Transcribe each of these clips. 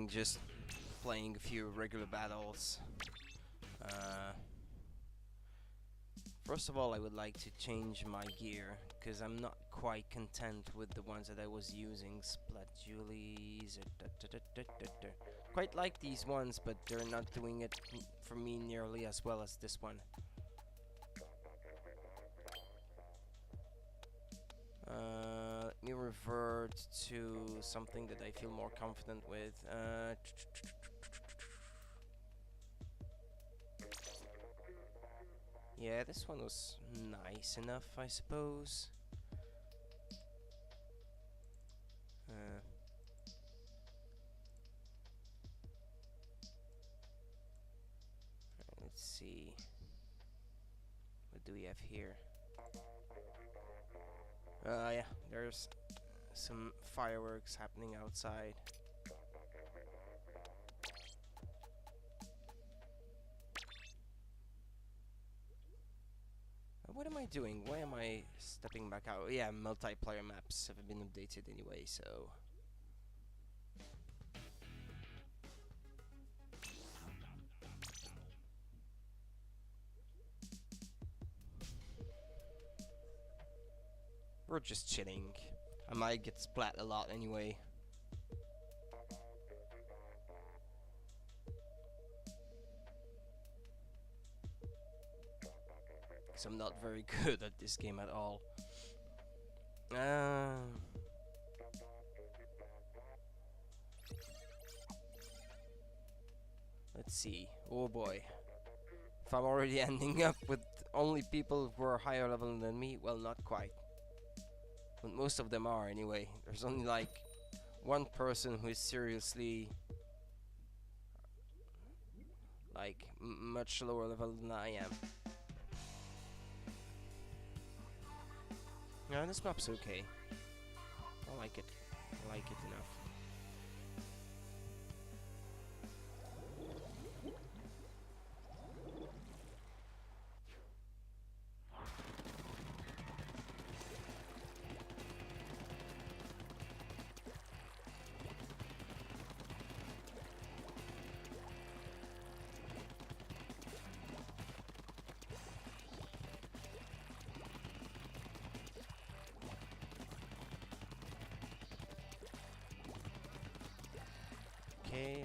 than just playing a few regular battles. First of all, I would like to change my gear, because I'm not quite content with the ones that I was using. Splat Julies. Quite like these ones, but they're not doing it for me nearly as well as this one. Let me revert to something that I feel more confident with. Yeah, this one was nice enough, I suppose. Let's see. What do we have here? Yeah, there's some fireworks happening outside. What am I doing? Why am I stepping back out? Yeah, multiplayer maps have been updated anyway, so... We're just chilling. I might get splat a lot anyway. Because I'm not very good at this game at all. Let's see. Oh boy. If I'm already ending up with only people who are higher level than me, well, not quite. But most of them are anyway. There's only like one person who is seriously like much lower level than I am. No, this map's okay. I like it. I like it enough. Okay,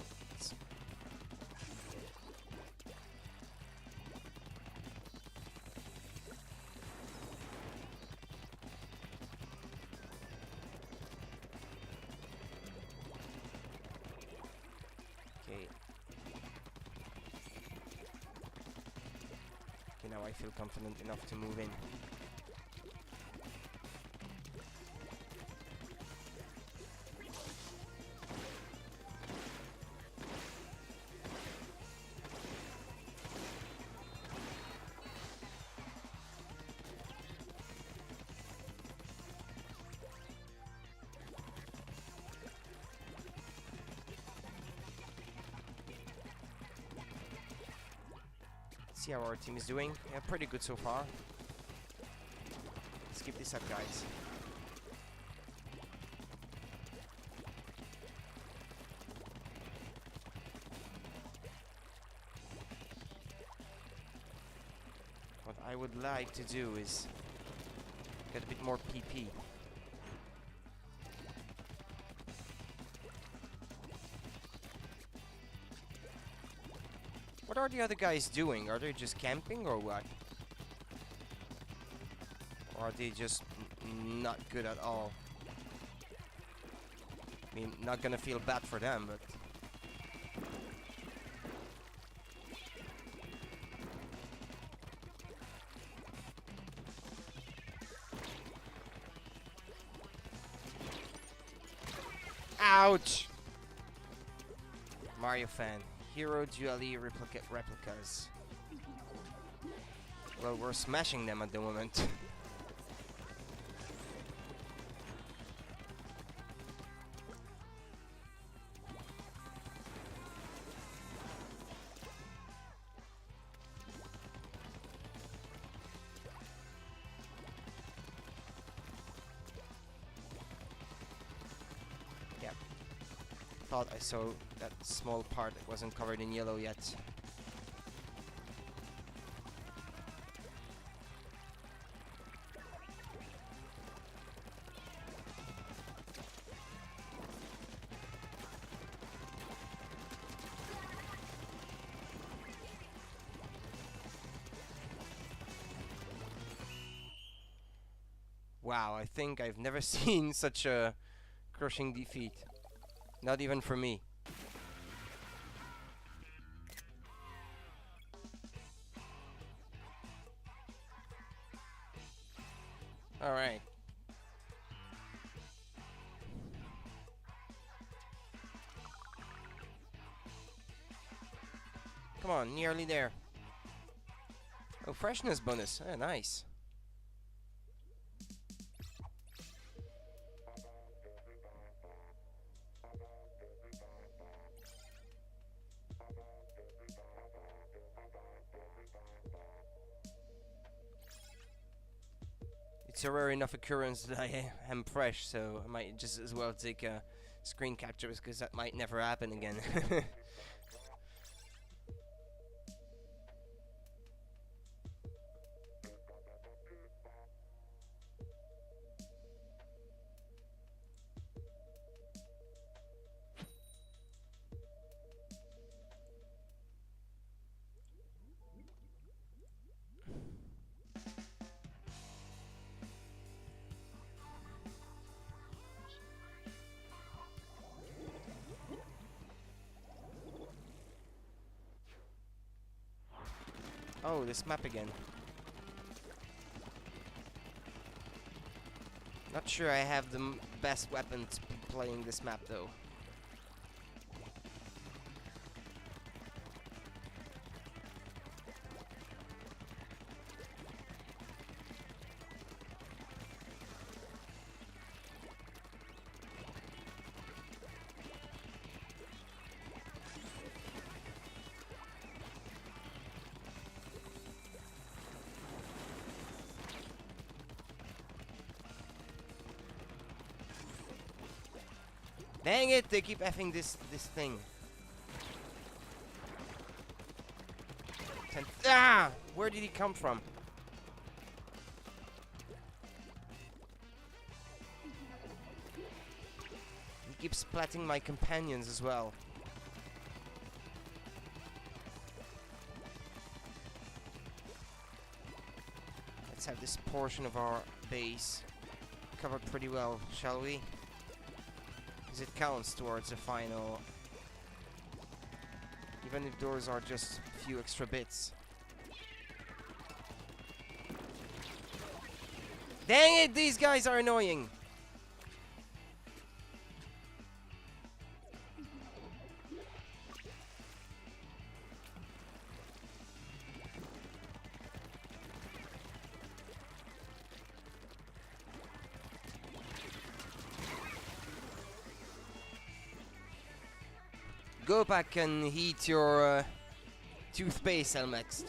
okay, now I feel confident enough to move in. See how our team is doing. Yeah, pretty good so far. Let's keep this up, guys. What I would like to do is get a bit more PP. What are the other guys doing? Are they just camping or what? Or are they just not good at all? I mean, not gonna feel bad for them, but... Ouch! Mario fan. Hero dually replicas. Well, we're smashing them at the moment. thought I saw that small part that wasn't covered in yellow yet. Wow, I think I've never seen such a crushing defeat. Not even for me. Alright. Come on, nearly there. Oh, freshness bonus. Oh, nice. It's a rare enough occurrence that I am fresh, so I might just as well take a screen capture because that might never happen again. Oh, this map again. Not sure I have the best weapon to be playing this map though. Dang it, they keep effing this thing. Ah! Where did he come from? He keeps splatting my companions as well. Let's have this portion of our base covered pretty well, shall we? It counts towards the final, even if those are just a few extra bits. Dang it, these guys are annoying! Go back and heat your toothpaste, Elmex.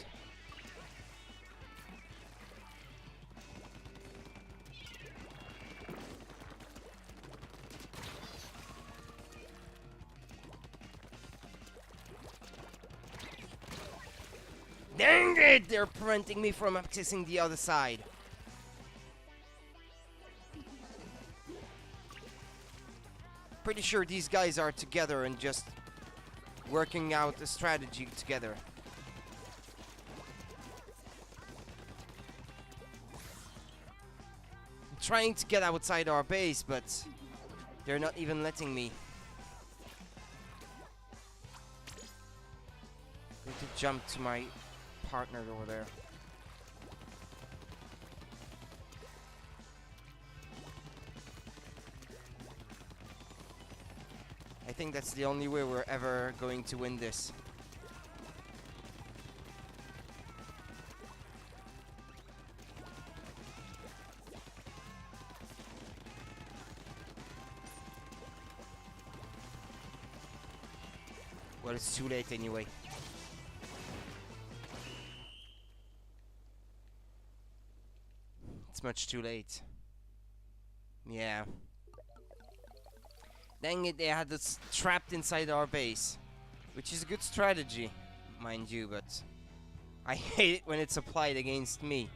Dang it! They're preventing me from accessing the other side. Pretty sure these guys are together and just working out a strategy together. I'm trying to get outside our base, but they're not even letting me. I need to jump to my partner over there. I think that's the only way we're ever going to win this. Well, it's too late anyway. It's much too late. Yeah. Dang it, they had us trapped inside our base. Which is a good strategy, mind you, but I hate it when it's applied against me.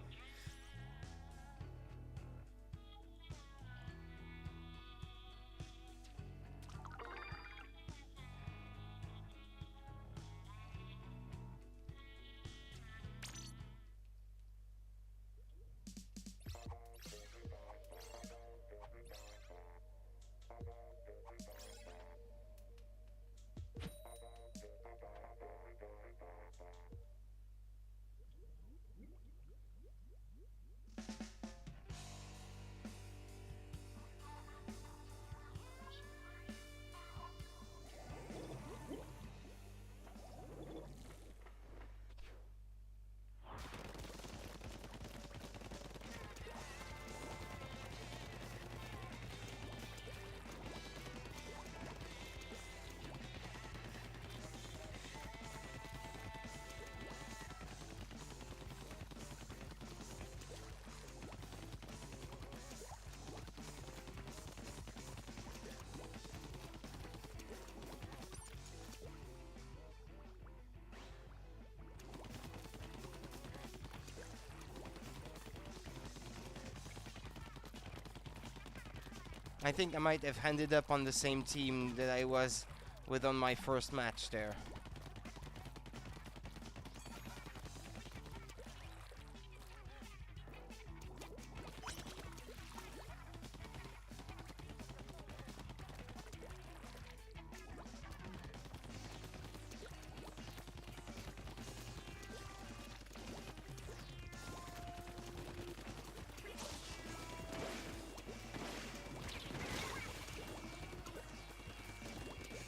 I think I might have ended up on the same team that I was with on my first match there.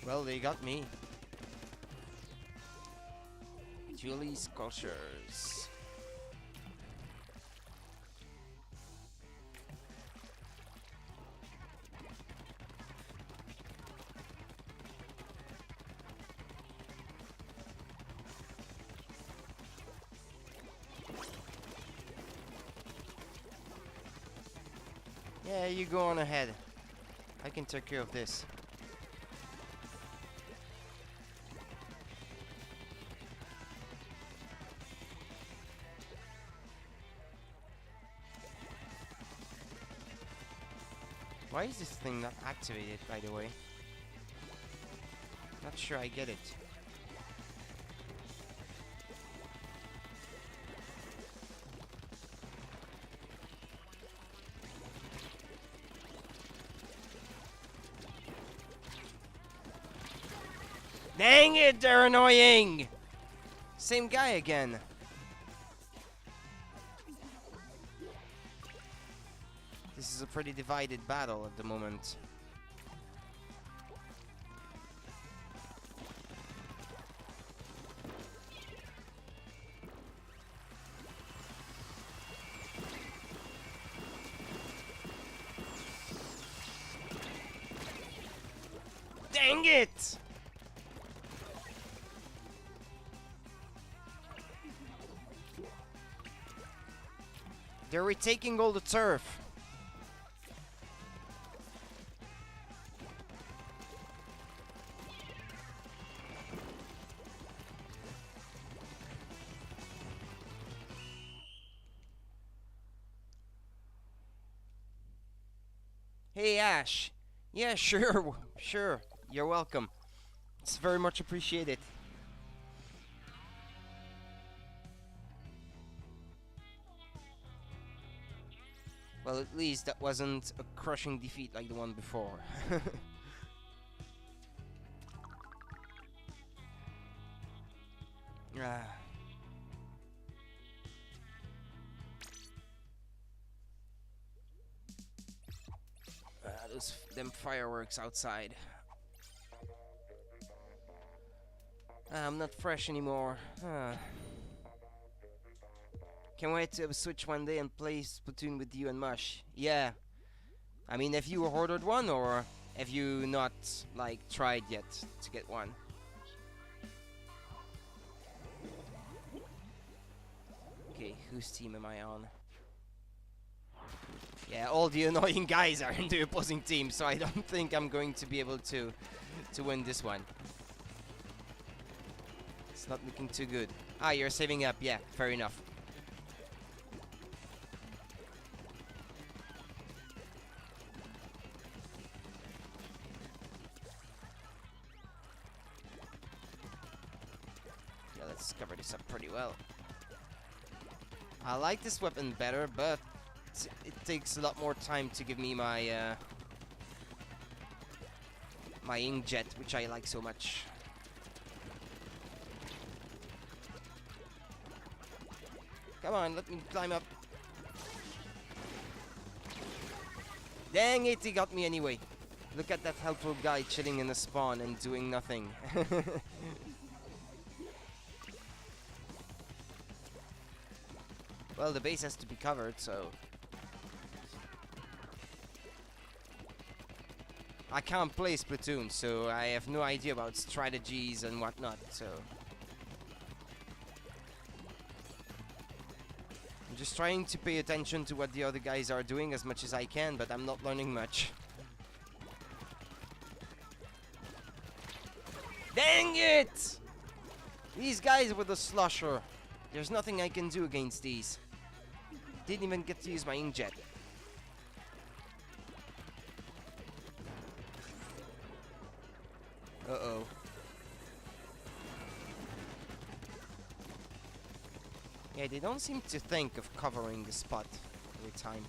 Well, they got me. Julie's Cultures. Yeah, you go on ahead. I can take care of this. Why is this thing not activated, by the way? Not sure I get it. Dang it, they're annoying! Same guy again. This is a pretty divided battle at the moment. Dang it! They're retaking all the turf. Hey Ash. Yeah, sure, sure. You're welcome. It's very much appreciated. Well, at least that wasn't a crushing defeat like the one before. Ah. Them fireworks outside. I'm not fresh anymore. Can't wait to switch one day and play Splatoon with you and Mush. Yeah. I mean, have you ordered one or have you not, like, tried yet to get one? Okay, whose team am I on? Yeah, all the annoying guys are in the opposing team, so I don't think I'm going to be able to win this one. It's not looking too good. Ah, you're saving up. Yeah, fair enough. Yeah, let's cover this up pretty well. I like this weapon better, but it takes a lot more time to give me my my inkjet, which I like so much. Come on, let me climb up. Dang it, he got me anyway. Look at that helpful guy chilling in the spawn and doing nothing. Well, the base has to be covered, so... I can't play Splatoon, so I have no idea about strategies and whatnot, so... I'm just trying to pay attention to what the other guys are doing as much as I can, but I'm not learning much. Dang it! These guys with the slusher. There's nothing I can do against these. Didn't even get to use my inkjet. Uh-oh. Yeah, they don't seem to think of covering the spot every time.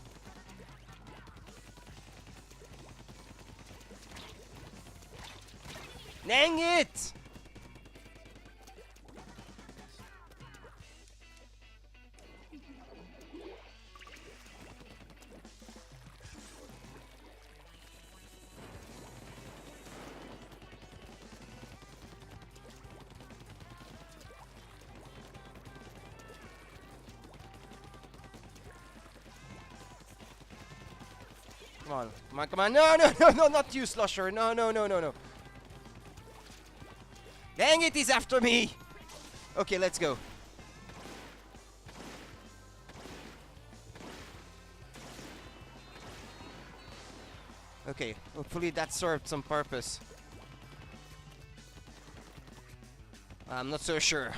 Dang it! Come on, come on, come on. No, no, no, no, not you, Slusher. No, no, no, no, no. Dang it, he's after me. Okay, let's go. Okay, hopefully that served some purpose. I'm not so sure.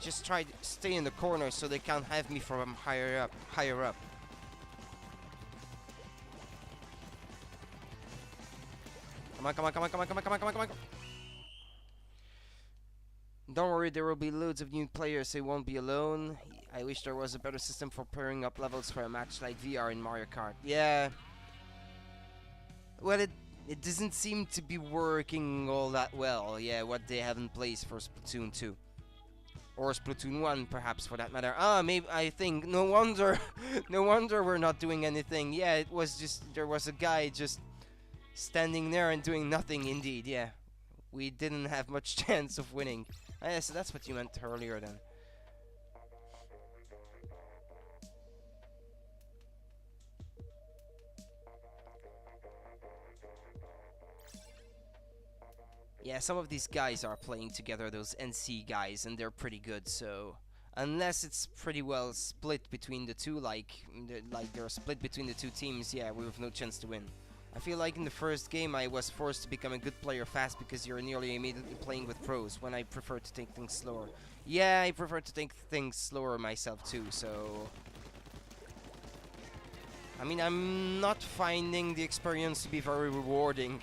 Just try to stay in the corner so they can't have me from higher up. Come on, come on, come on, come on, come on, come on, come on, come on. Don't worry, there will be loads of new players, so you won't be alone. I wish there was a better system for pairing up levels for a match like VR in Mario Kart. Yeah. Well, it doesn't seem to be working all that well. Yeah, what they have in place for Splatoon 2. Or Splatoon 1, perhaps, for that matter. Ah, maybe, I think, no wonder, no wonder we're not doing anything. Yeah, it was just, there was a guy just standing there and doing nothing, indeed, yeah. We didn't have much chance of winning. Yeah, so that's what you meant earlier, then. Yeah, some of these guys are playing together, those NC guys, and they're pretty good, so... Unless it's pretty well split between the two, like they're split between the two teams, yeah, we have no chance to win. I feel like in the first game I was forced to become a good player fast because you're nearly immediately playing with pros, when I prefer to take things slower. Yeah, I prefer to take things slower myself too, so... I mean, I'm not finding the experience to be very rewarding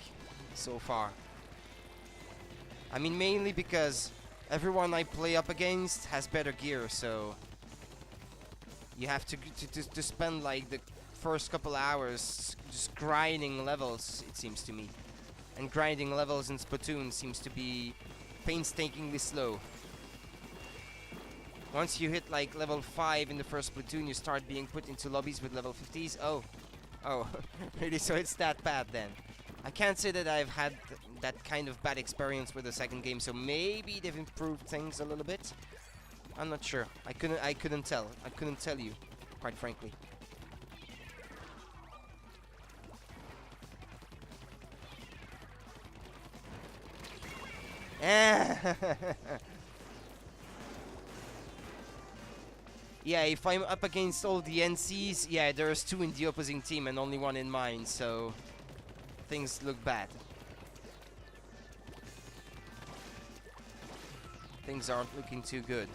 so far. I mean, mainly because everyone I play up against has better gear, so you have to spend like the first couple hours just grinding levels, it seems to me. And grinding levels in Splatoon seems to be painstakingly slow. Once you hit like level 5 in the first Splatoon, you start being put into lobbies with level 50s. Oh, really? So it's that bad then? I can't say that I've had that kind of bad experience with the second game, so maybe they've improved things a little bit. I'm not sure. I couldn't tell. I couldn't tell you, quite frankly. Yeah, if I'm up against all the NCs, yeah, there's 2 in the opposing team and only 1 in mine, so things look bad. Things aren't looking too good.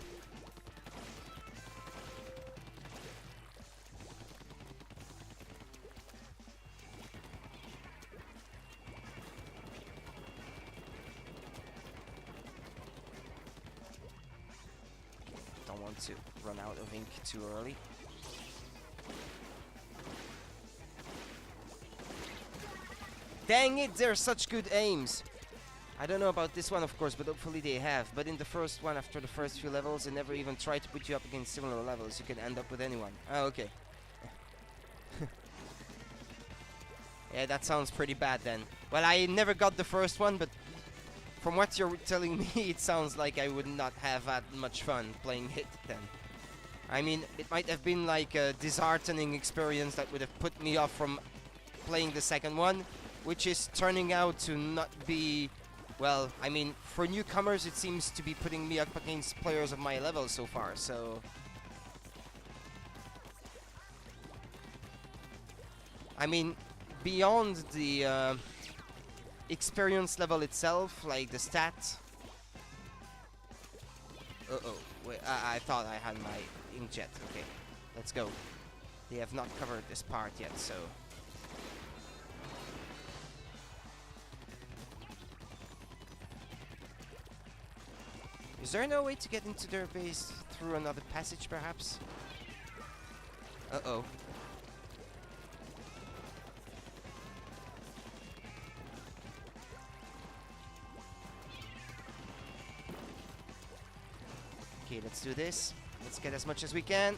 Don't want to run out of ink too early. Dang it, they're such good aims. I don't know about this one, of course, but hopefully they have. But in the first one, after the first few levels, they never even try to put you up against similar levels. You can end up with anyone. Oh, okay. Yeah, that sounds pretty bad then. Well, I never got the first one, but from what you're telling me, it sounds like I would not have had much fun playing it then. I mean, it might have been like a disheartening experience that would have put me off from playing the second one, which is turning out to not be... Well, I mean, for newcomers, it seems to be putting me up against players of my level so far, so... I mean, beyond the experience level itself, like the stats... Uh-oh, wait, I thought I had my inkjet. Okay, let's go. They have not covered this part yet, so... Is there no way to get into their base through another passage, perhaps? Uh-oh. Okay, let's do this. Let's get as much as we can.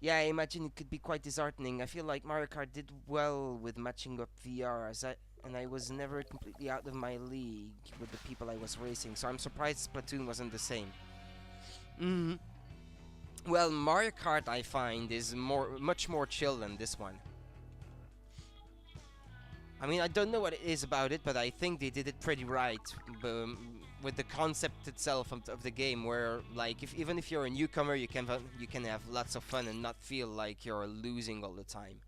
Yeah, I imagine it could be quite disheartening. I feel like Mario Kart did well with matching up VR, and I was never completely out of my league with the people I was racing, so I'm surprised Splatoon wasn't the same. Well, Mario Kart, I find, is much more chill than this one. I mean, I don't know what it is about it, but I think they did it pretty right with the concept itself of the game, where like even if you're a newcomer, you can have lots of fun and not feel like you're losing all the time.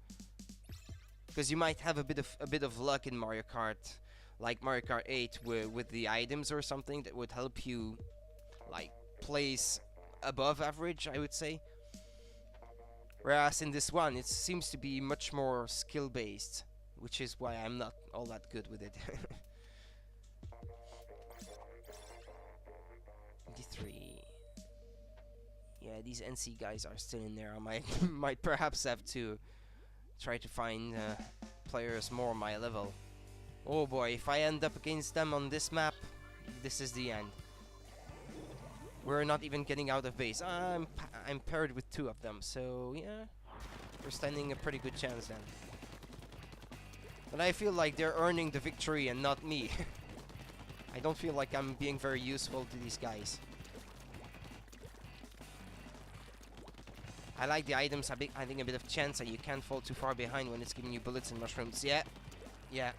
Because you might have a bit of luck in Mario Kart, like Mario Kart 8 with the items or something that would help you like place above average, I would say. Whereas in this one, it seems to be much more skill based, which is why I'm not all that good with it. D3. Yeah, these NC guys are still in there. I might perhaps have to try to find players more my level. Oh boy, if I end up against them on this map, this is the end. We're not even getting out of base. I'm paired with 2 of them, so yeah, we're standing a pretty good chance then. But I feel like they're earning the victory and not me. I don't feel like I'm being very useful to these guys. I like the items having a bit of chance that you can't fall too far behind when it's giving you bullets and mushrooms. Yeah. Yeah.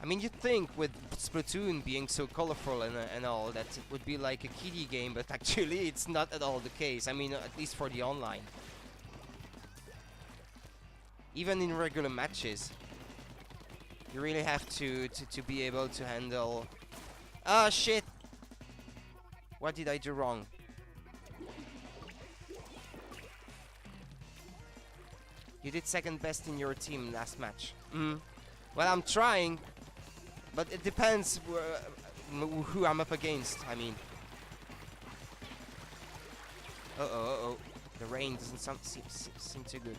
I mean, you'd think with Splatoon being so colorful and all that it would be like a kiddie game, but actually it's not at all the case. I mean, at least for the online. Even in regular matches, you really have to be able to handle... Ah, shit! What did I do wrong? You did second best in your team last match. Well, I'm trying, but it depends who I'm up against, I mean. Uh-oh. The rain doesn't seem too good.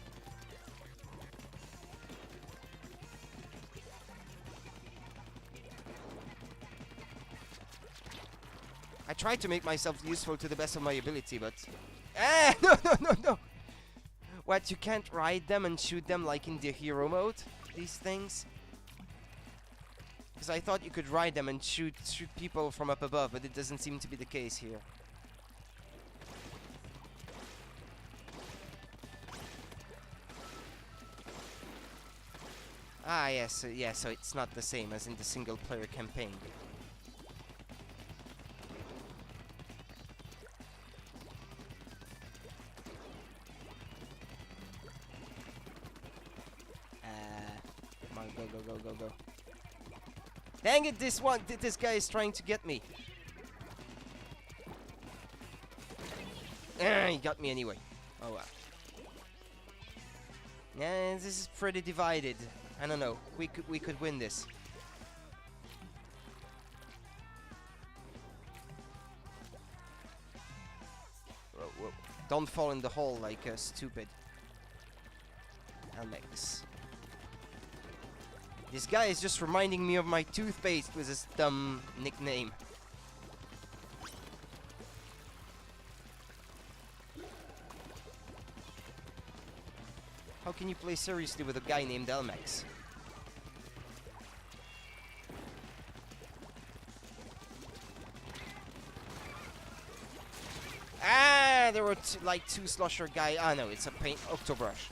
I try to make myself useful to the best of my ability, but... No! What, you can't ride them and shoot them like in the hero mode? These things? Because I thought you could ride them and shoot people from up above, but it doesn't seem to be the case here. Ah, yes, yeah, so it's not the same as in the single-player campaign. Come on, go, go, go, go, go. Dang it, this guy is trying to get me. He got me anyway. Oh well. Yeah, this is pretty divided. I don't know. We could win this. Whoa, whoa. Don't fall in the hole like stupid. I'll make this. This guy is just reminding me of my toothpaste with his dumb nickname. How can you play seriously with a guy named Elmex? Ah, there were like two slosher guy. Ah, no, it's a paint Octobrush.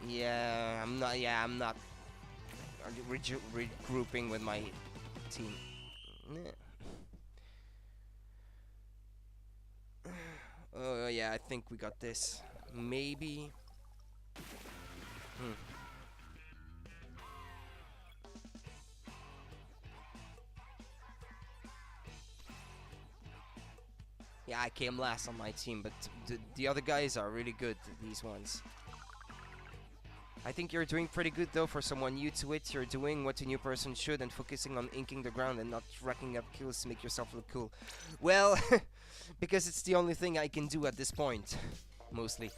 Yeah, I'm not. Yeah, I'm not regrouping with my team. Oh yeah, I think we got this. Maybe. Yeah, I came last on my team, but the other guys are really good, these ones. I think you're doing pretty good though for someone new to it. You're doing what a new person should and focusing on inking the ground and not racking up kills to make yourself look cool. Well, because it's the only thing I can do at this point, mostly.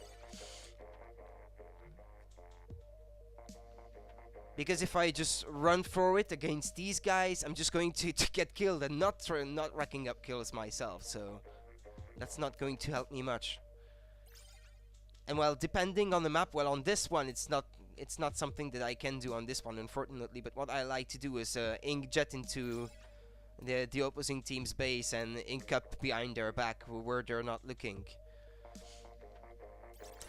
Because if I just run for it against these guys, I'm just going to get killed and not racking up kills myself, so that's not going to help me much. And well, depending on the map, well, on this one, it's not something that I can do on this one, unfortunately. But what I like to do is inkjet into the opposing team's base and ink up behind their back where they're not looking,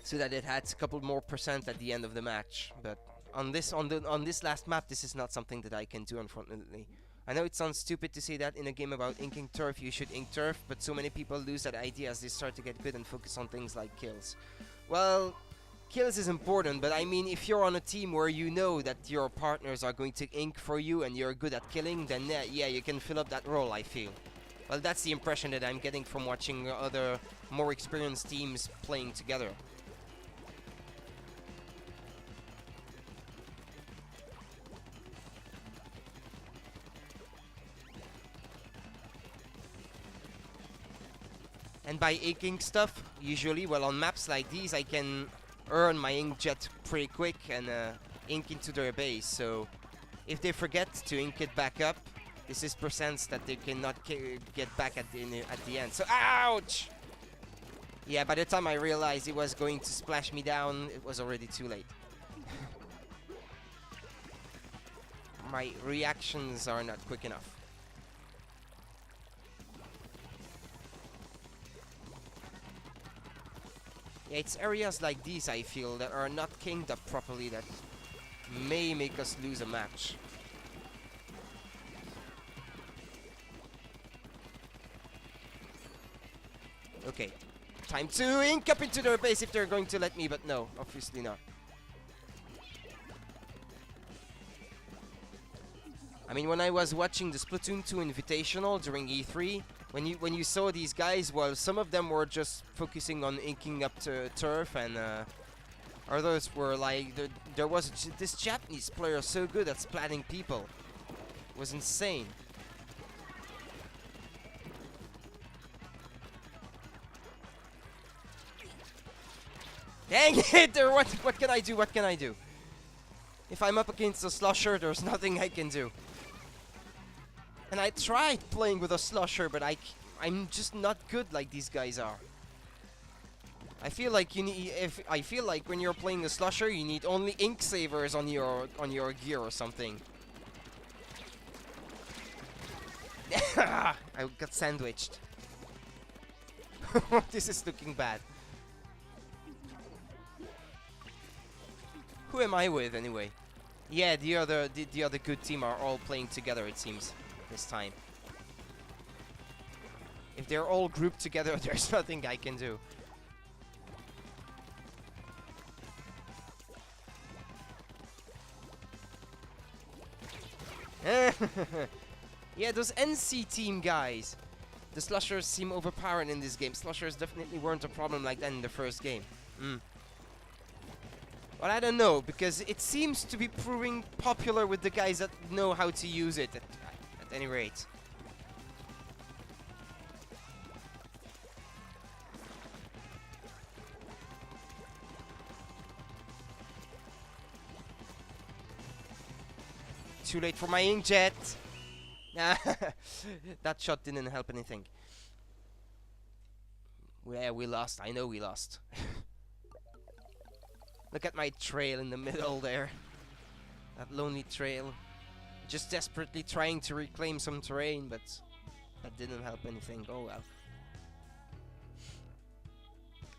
so that it adds a couple more % at the end of the match. But on this last map, this is not something that I can do, unfortunately. I know it sounds stupid to say that in a game about inking turf, you should ink turf, but so many people lose that idea as they start to get good and focus on things like kills. Well, kills is important, but I mean, if you're on a team where you know that your partners are going to ink for you and you're good at killing, then yeah, you can fill up that role, I feel. Well, that's the impression that I'm getting from watching other more experienced teams playing together. And by inking stuff, usually, well, on maps like these, I can earn my inkjet pretty quick and ink into their base. So if they forget to ink it back up, this is percents that they cannot get back at the end. So, ouch! Yeah, by the time I realized it was going to splash me down, it was already too late. My reactions are not quick enough. Yeah, it's areas like these, I feel, that are not kinged up properly that may make us lose a match. Okay, time to ink up into their base if they're going to let me, but no, obviously not. I mean, when I was watching the Splatoon 2 Invitational during E3, when you saw these guys, well, some of them were just focusing on inking up to turf, and others were like, there was this Japanese player so good at splatting people. It was insane. Dang it! What can I do? What can I do? If I'm up against a slosher, there's nothing I can do. And I tried playing with a slosher, but I'm just not good like these guys are. I feel like when you're playing a slosher, you need only ink savers on your gear or something. I got sandwiched. This is looking bad. Who am I with anyway? Yeah, the other good team are all playing together, it seems, this time. If they're all grouped together, there's nothing I can do. Yeah, those NC team guys. The slushers seem overpowered in this game. Slushers definitely weren't a problem like that in the first game. Well, I don't know, because it seems to be proving popular with the guys that know how to use it, at any rate. Too late for my inkjet. That shot didn't help anything. Yeah, we lost. I know we lost. Look at my trail in the middle there. That lonely trail. Just desperately trying to reclaim some terrain, but that didn't help anything. Oh well.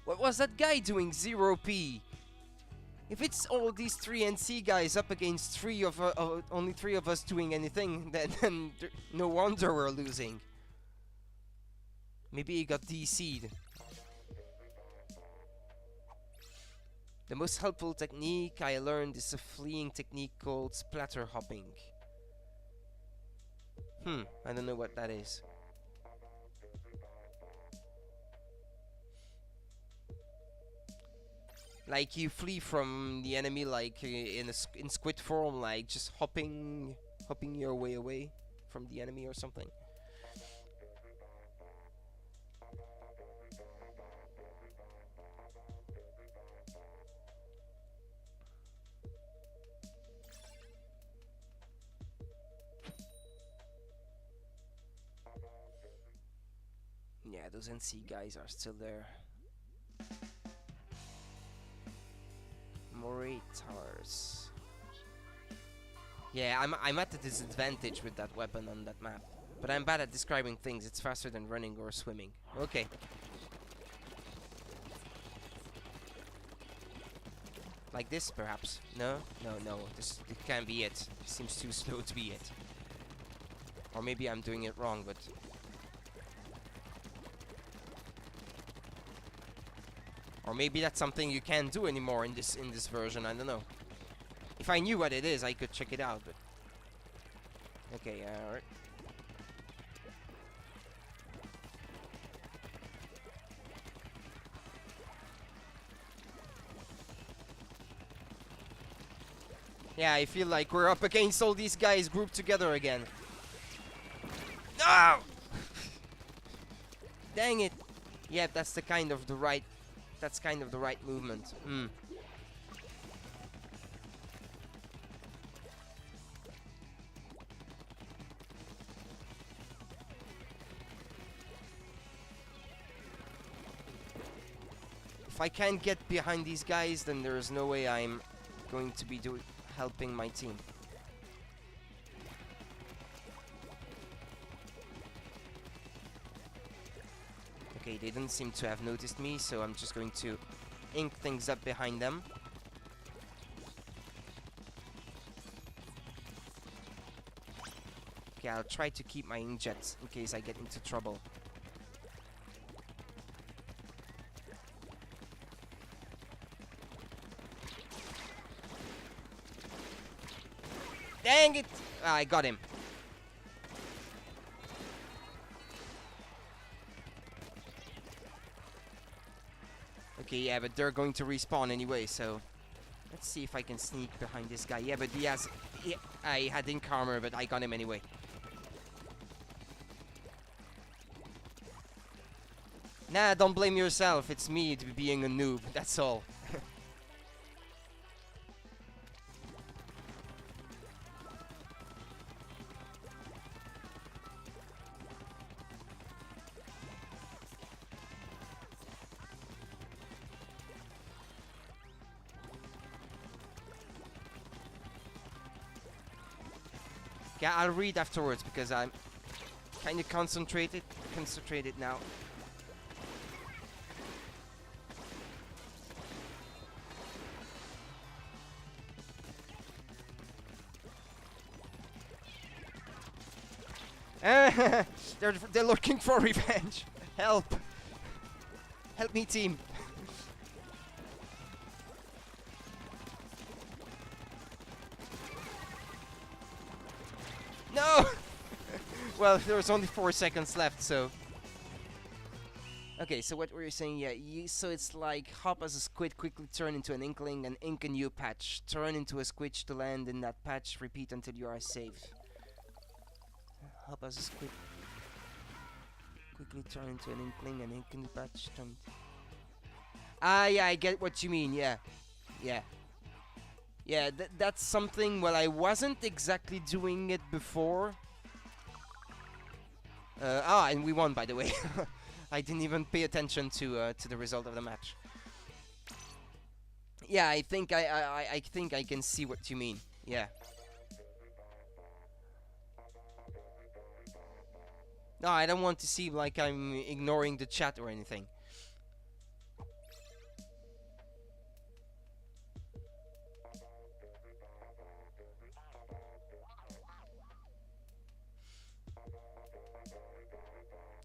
What was that guy doing? 0p. If it's all these 3 NC guys up against only 3 of us doing anything, then no wonder we're losing. Maybe he got DC'd. The most helpful technique I learned is a fleeing technique called splatter hopping. I don't know what that is. Like you flee from the enemy, like in squid form, like just hopping your way away from the enemy or something. Yeah, those NC guys are still there. Moratars. Yeah, I'm at a disadvantage with that weapon on that map. But I'm bad at describing things. It's faster than running or swimming. Okay. Like this, perhaps? No? No. It can't be it. It seems too slow to be it. Or maybe I'm doing it wrong, but... Or maybe that's something you can't do anymore in this version, I don't know. If I knew what it is, I could check it out, but... Okay, alright. Yeah, I feel like we're up against all these guys grouped together again. No! Dang it! Yeah, that's the kind of the right... That's kind of the right movement. If I can't get behind these guys, then there's no way I'm going to be helping my team. Okay, they didn't seem to have noticed me, so I'm just going to ink things up behind them. Okay, I'll try to keep my inkjets in case I get into trouble. Dang it! Ah, I got him. Okay, yeah, but they're going to respawn anyway, so... Let's see if I can sneak behind this guy. Yeah, but I had ink armor, but I got him anyway. Nah, don't blame yourself. It's me being a noob, that's all. Yeah, I'll read afterwards because I'm kind of concentrated now. They're looking for revenge. Help! Help me, team. No! Well, there was only 4 seconds left, so... Okay, so what were you saying? Yeah, so it's like hop as a squid, quickly turn into an inkling, and ink a new patch. Turn into a squidge to land in that patch, repeat until you are safe. Hop as a squid. Quickly turn into an inkling and ink a new patch. Ah, yeah, I get what you mean, yeah. Yeah. Yeah, that's something, well, I wasn't exactly doing it before. And we won, by the way. I didn't even pay attention to the result of the match. Yeah, I think I think I can see what you mean. Yeah. No, I don't want to seem like I'm ignoring the chat or anything.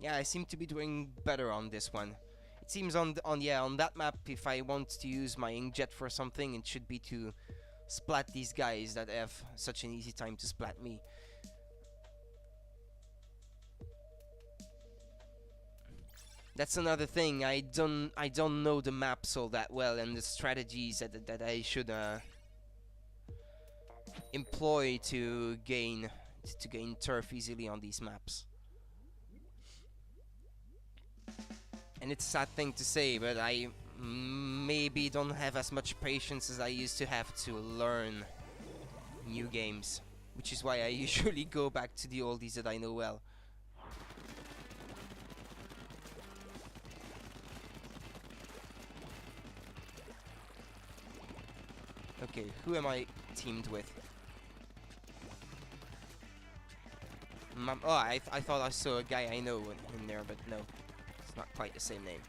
Yeah, I seem to be doing better on this one. It seems on that map, if I want to use my inkjet for something, it should be to splat these guys that have such an easy time to splat me. That's another thing. I don't know the maps all that well and the strategies that I should employ to gain turf easily on these maps. And it's a sad thing to say, but I maybe don't have as much patience as I used to have to learn new games, which is why I usually go back to the oldies that I know well. Okay, who am I teamed with? I thought I saw a guy I know in there, but no. It's not quite the same name.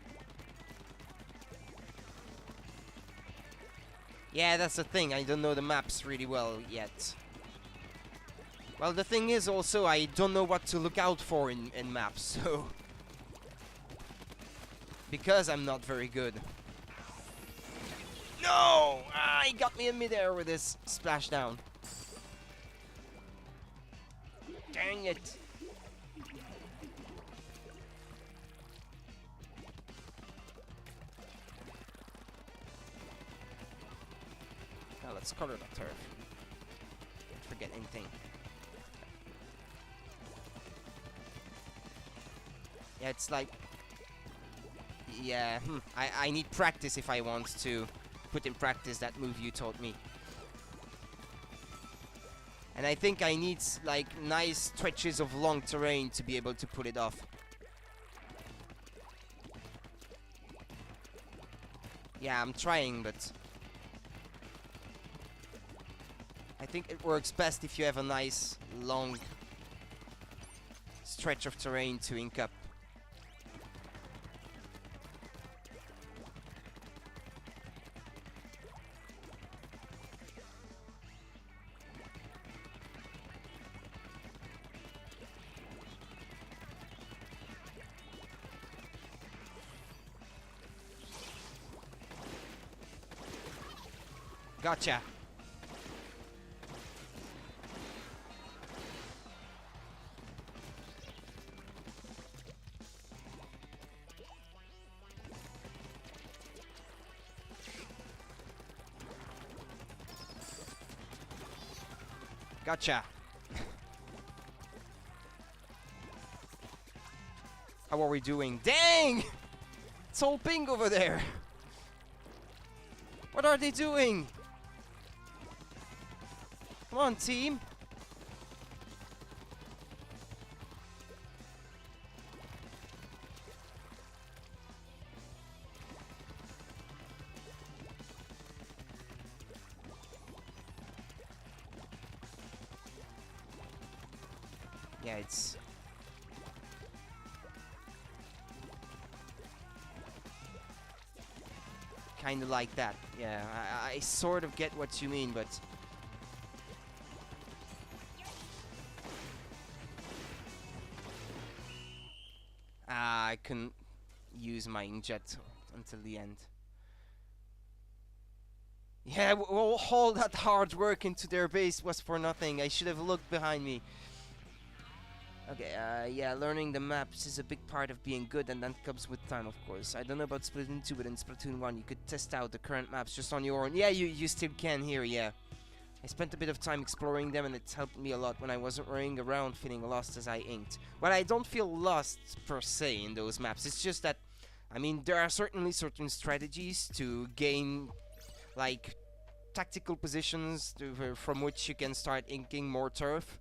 Yeah, that's the thing. I don't know the maps really well yet. Well, the thing is also I don't know what to look out for in maps, so... Because I'm not very good. No! Ah, he got me in midair with his splashdown. Dang it. Now let's color the turf. Don't forget anything. Yeah, it's like... Yeah, I need practice if I want to put in practice that move you taught me. And I think I need, like, nice stretches of long terrain to be able to pull it off. Yeah, I'm trying, but... I think it works best if you have a nice, long stretch of terrain to ink up. Gotcha. Gotcha. How are we doing? Dang! It's all pink over there. What are they doing? Come on, team. Yeah, it's... kind of like that. Yeah, I sort of get what you mean, but... I couldn't use my inkjet until the end. Yeah, well, all that hard work into their base was for nothing. I should have looked behind me. Okay, yeah, learning the maps is a big part of being good, and that comes with time, of course. I don't know about Splatoon 2, but in Splatoon 1, you could test out the current maps just on your own. Yeah, you still can here, yeah. I spent a bit of time exploring them, and it's helped me a lot when I wasn't running around feeling lost as I inked. Well, I don't feel lost, per se, in those maps. It's just that, I mean, there are certainly certain strategies to gain, like, tactical positions from which you can start inking more turf.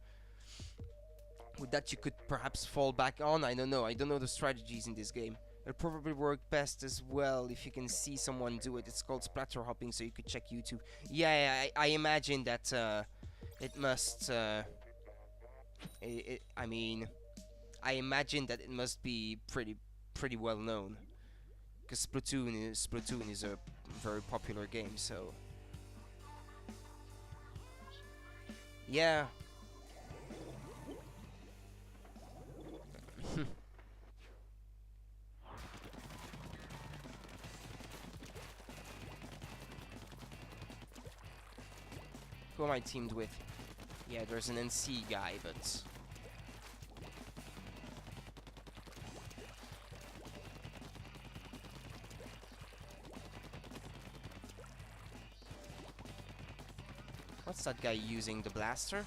With that you could perhaps fall back on. I don't know the strategies in this game. It'll probably work best as well if you can see someone do it. It's called splatter hopping, so you could check YouTube. Yeah, I imagine that it must I mean, I imagine that it must be pretty well known, because Splatoon is a very popular game, so yeah. Who am I teamed with? Yeah, there's an NC guy, but... What's that guy using? The blaster?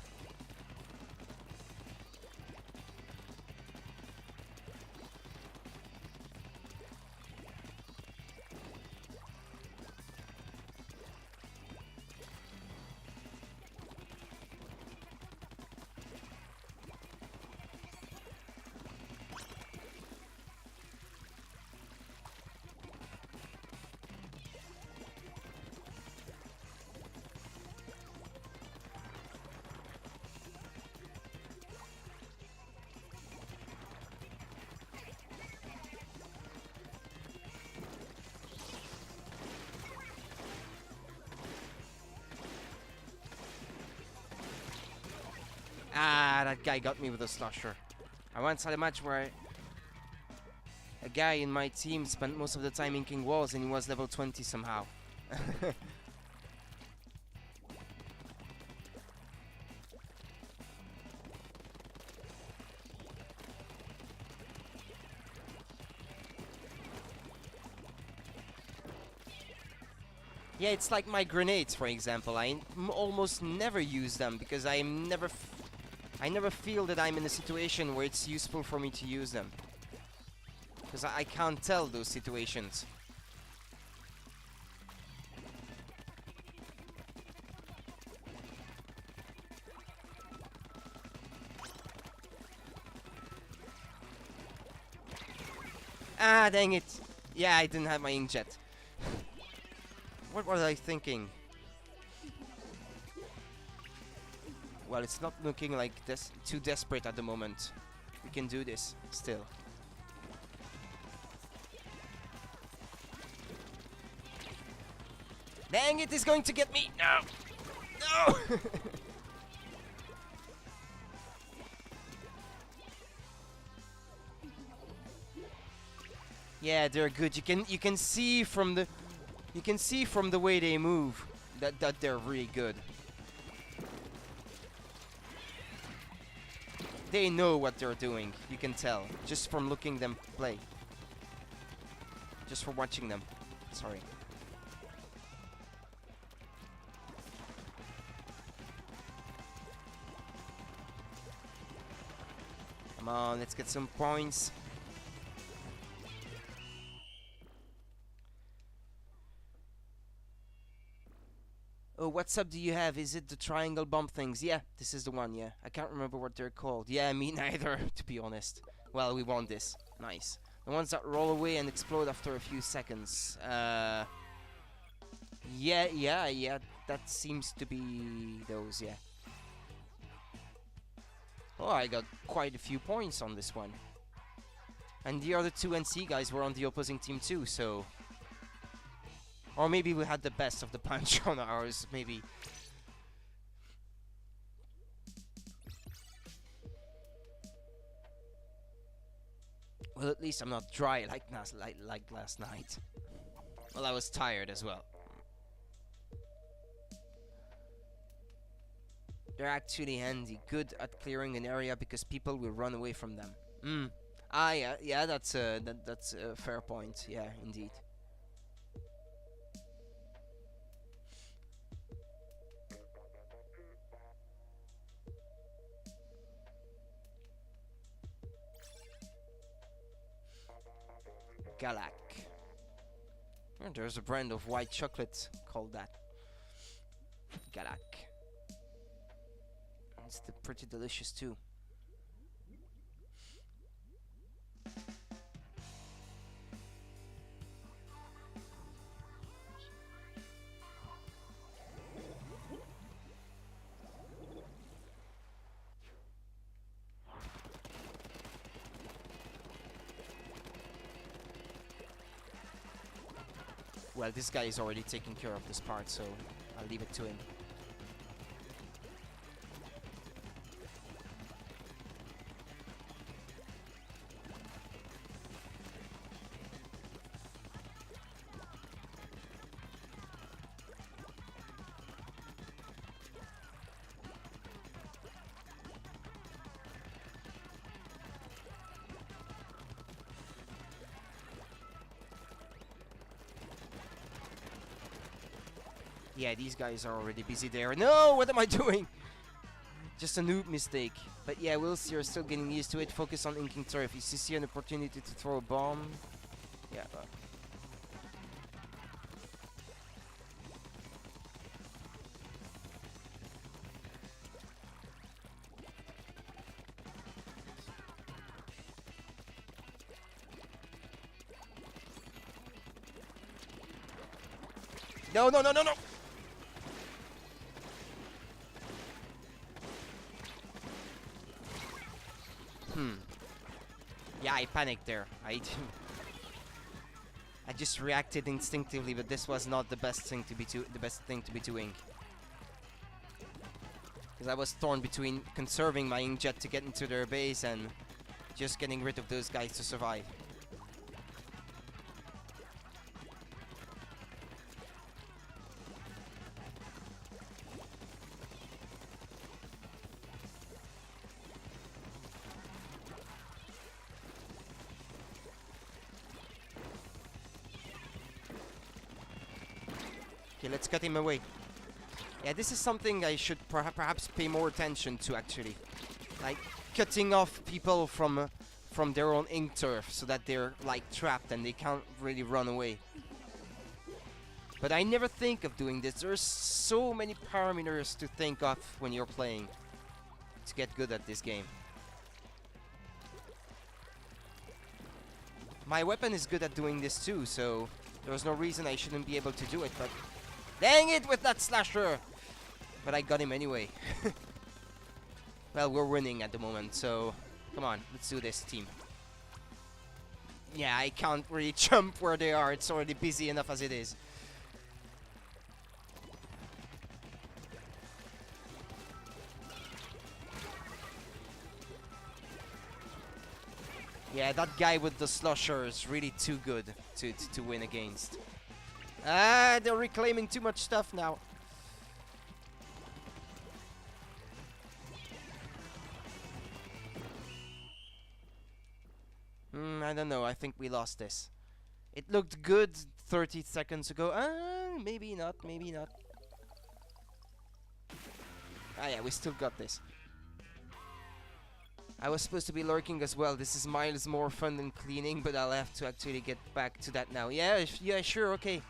Ah, that guy got me with a slasher. I once had a match where a guy in my team spent most of the time inking walls and he was level 20 somehow. Yeah, it's like my grenades, for example. I almost never use them because I never feel that I'm in a situation where it's useful for me to use them. Because I can't tell those situations. Ah, dang it. Yeah, I didn't have my inkjet. What was I thinking? Well, it's not looking like this too desperate at the moment. We can do this still. Dang it, is going to get me! No! No! Yeah, they're good. You can see from the way they move that they're really good. They know what they're doing. You can tell just from looking them play. Just for watching them. Sorry. Come on, let's get some points. Oh, what sub do you have? Is it the triangle bomb things? Yeah, this is the one, yeah. I can't remember what they're called. Yeah, me neither, to be honest. Well, we won this. Nice. The ones that roll away and explode after a few seconds. Yeah, that seems to be those, yeah. Oh, I got quite a few points on this one. And the other two NC guys were on the opposing team too, so... Or maybe we had the best of the punch on ours, maybe. Well, at least I'm not dry like last night. Well, I was tired as well. They're actually handy, good at clearing an area because people will run away from them. Hmm. Ah, yeah, yeah. That's a fair point. Yeah, indeed. Galak. Oh, there's a brand of white chocolate called that. Galak. It's pretty delicious too. Well, this guy is already taking care of this part, so I'll leave it to him. Yeah, these guys are already busy there. No, what am I doing? Just a noob mistake. But yeah, you're still getting used to it. Focus on inking turf. If you see an opportunity to throw a bomb. Yeah. No, no, no, no, no! Yeah, I panicked there. I just reacted instinctively, but this was not the best thing to be doing. Because I was torn between conserving my inkjet to get into their base and just getting rid of those guys to survive. Okay, let's cut him away. Yeah, this is something I should perhaps pay more attention to, actually. Like, cutting off people from their own ink turf so that they're, like, trapped and they can't really run away. But I never think of doing this. There's so many parameters to think of when you're playing to get good at this game. My weapon is good at doing this too, so there's no reason I shouldn't be able to do it, but... Dang it with that slasher! But I got him anyway. Well, we're winning at the moment, so... Come on, let's do this, team. Yeah, I can't really jump where they are. It's already busy enough as it is. Yeah, that guy with the slusher is really too good to win against. Ah, they're reclaiming too much stuff now. I don't know. I think we lost this. It looked good 30 seconds ago. Maybe not, maybe not. Ah, yeah, we still got this. I was supposed to be lurking as well. This is miles more fun than cleaning, but I'll have to actually get back to that now. Yeah, yeah, sure, okay.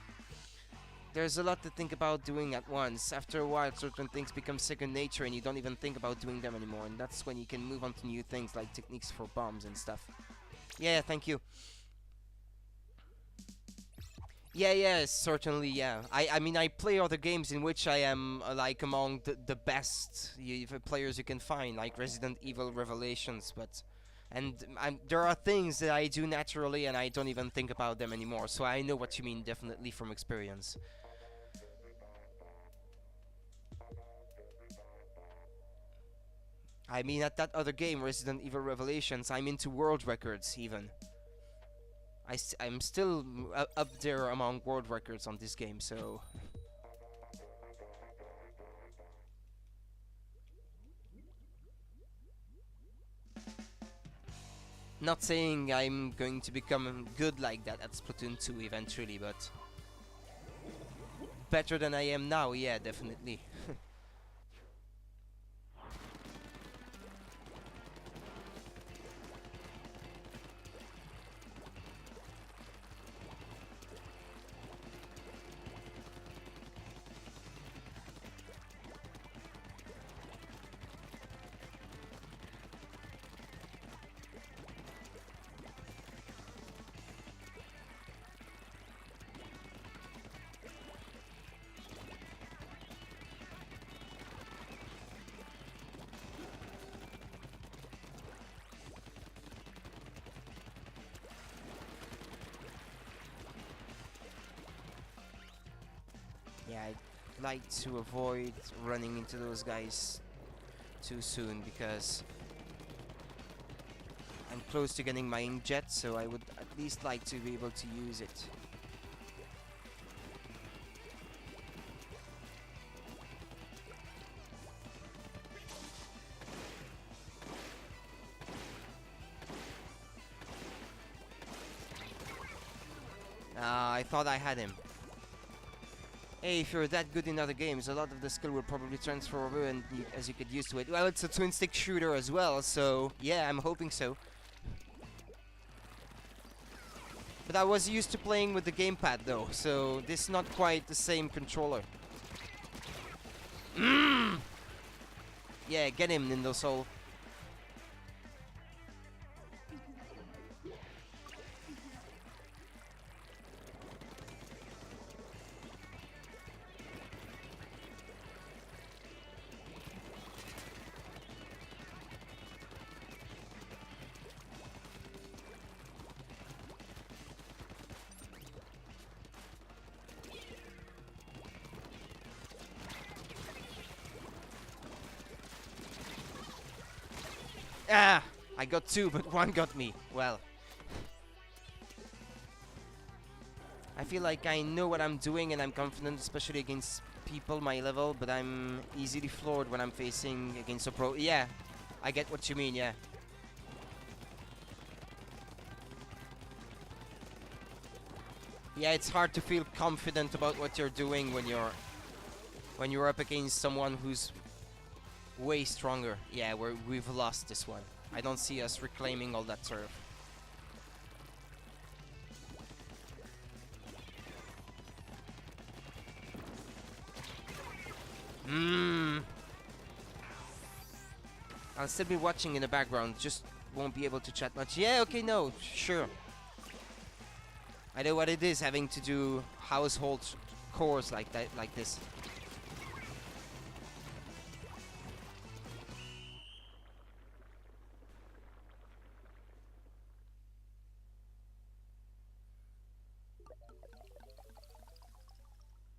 There's a lot to think about doing at once. After a while, certain things become second nature and you don't even think about doing them anymore. And that's when you can move on to new things like techniques for bombs and stuff. Yeah, thank you. Yeah, certainly, yeah. I mean, I play other games in which I am, like, among the best players you can find, like Resident Evil Revelations, but... And there are things that I do naturally and I don't even think about them anymore, so I know what you mean, definitely, from experience. I mean, at that other game, Resident Evil Revelations, I'm into world records, even. I'm still up there among world records on this game, so... Not saying I'm going to become good like that at Splatoon 2 eventually, but... Better than I am now, yeah, definitely. Yeah, I'd like to avoid running into those guys too soon because I'm close to getting my inkjet, so I would at least like to be able to use it. I thought I had him. Hey, if you're that good in other games, a lot of the skill will probably transfer over and as you get used to it. Well, it's a twin-stick shooter as well, so yeah, I'm hoping so. But I was used to playing with the gamepad though, so this is not quite the same controller. Yeah, get him, Nindo Soul. Ah! I got two, but one got me. Well. I feel like I know what I'm doing and I'm confident, especially against people my level, but I'm easily floored when I'm facing against a pro. Yeah, I get what you mean, yeah. Yeah, it's hard to feel confident about what you're doing when you're up against someone who's way stronger. Yeah, we've lost this one. I don't see us reclaiming all that turf. I'll still be watching in the background, just won't be able to chat much. Yeah, okay, no, sure. I know what it is having to do household chores like that, like this.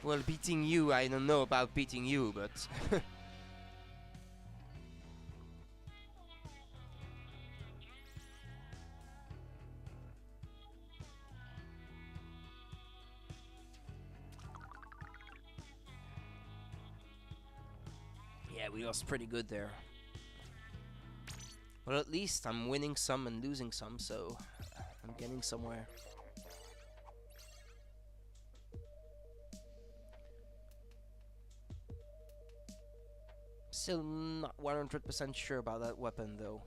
Well, beating you, I don't know about beating you, but... yeah, we lost pretty good there. Well, at least I'm winning some and losing some, so I'm getting somewhere. Still not 100% sure about that weapon, though.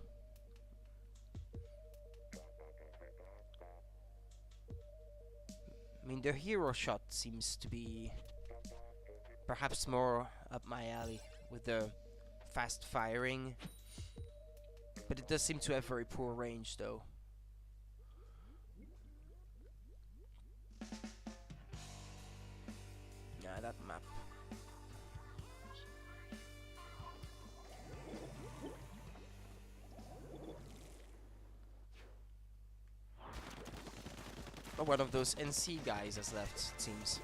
I mean, the hero shot seems to be perhaps more up my alley with the fast firing. But it does seem to have very poor range, though. Yeah, that map. Oh, one of those NC guys has left, it seems.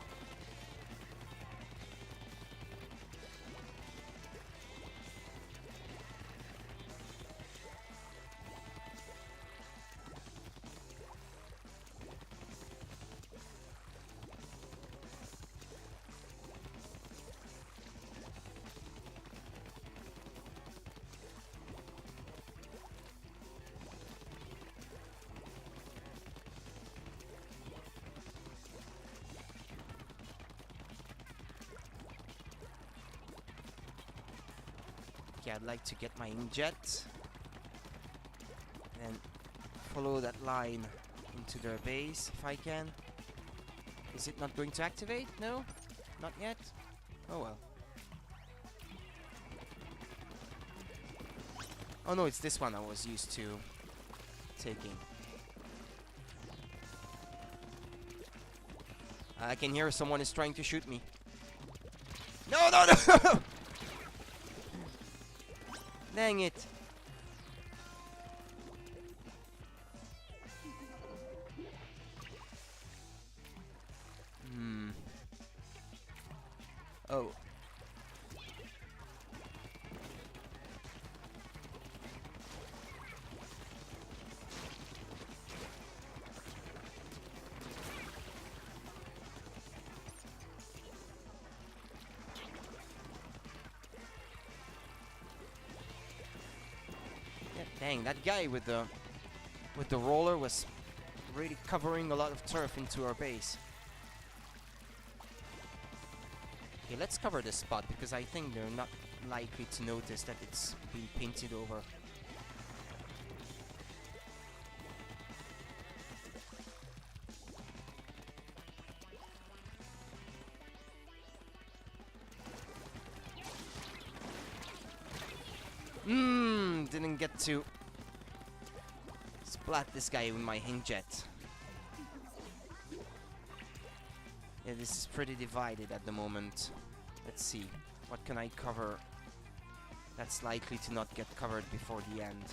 Okay, I'd like to get my inkjet. And follow that line into their base if I can. Is it not going to activate? No? Not yet? Oh well. Oh no, it's this one I was used to taking. I can hear someone is trying to shoot me. No, no, no! Dang it. Oh. Yeah, dang, that guy with the roller was really covering a lot of turf into our base. Okay, let's cover this spot because I think they're not likely to notice that it's been painted over. Didn't get to splat this guy with my inkjet. Yeah, this is pretty divided at the moment. Let's see, what can I cover that's likely to not get covered before the end.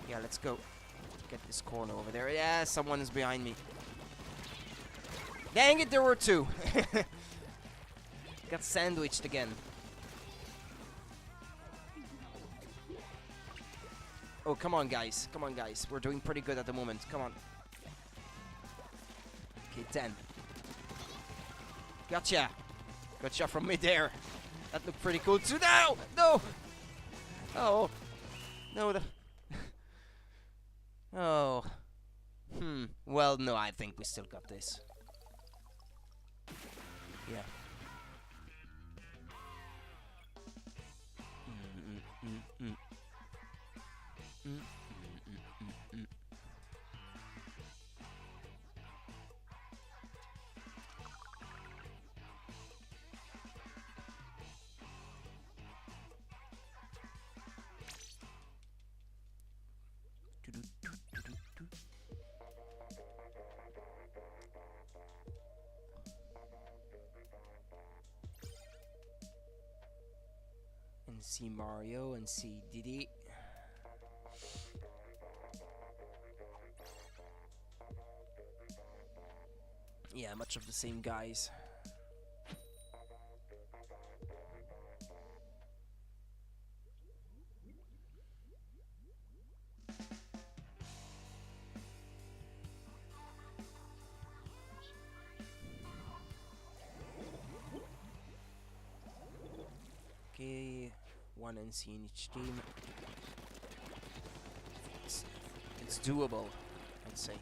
Yeah, let's go. Get this corner over there. Yeah, someone is behind me. Dang it, there were two. Got sandwiched again. Oh, come on, guys. Come on, guys. We're doing pretty good at the moment. Come on. Okay, 10. Gotcha. Gotcha from midair. That looked pretty cool too. No! No! Oh. No, the... Oh. Well, no, I think we still got this. Yeah. And see Mario and see Diddy. Yeah, much of the same guys. Okay, one NC in each team. It's doable, I'd say.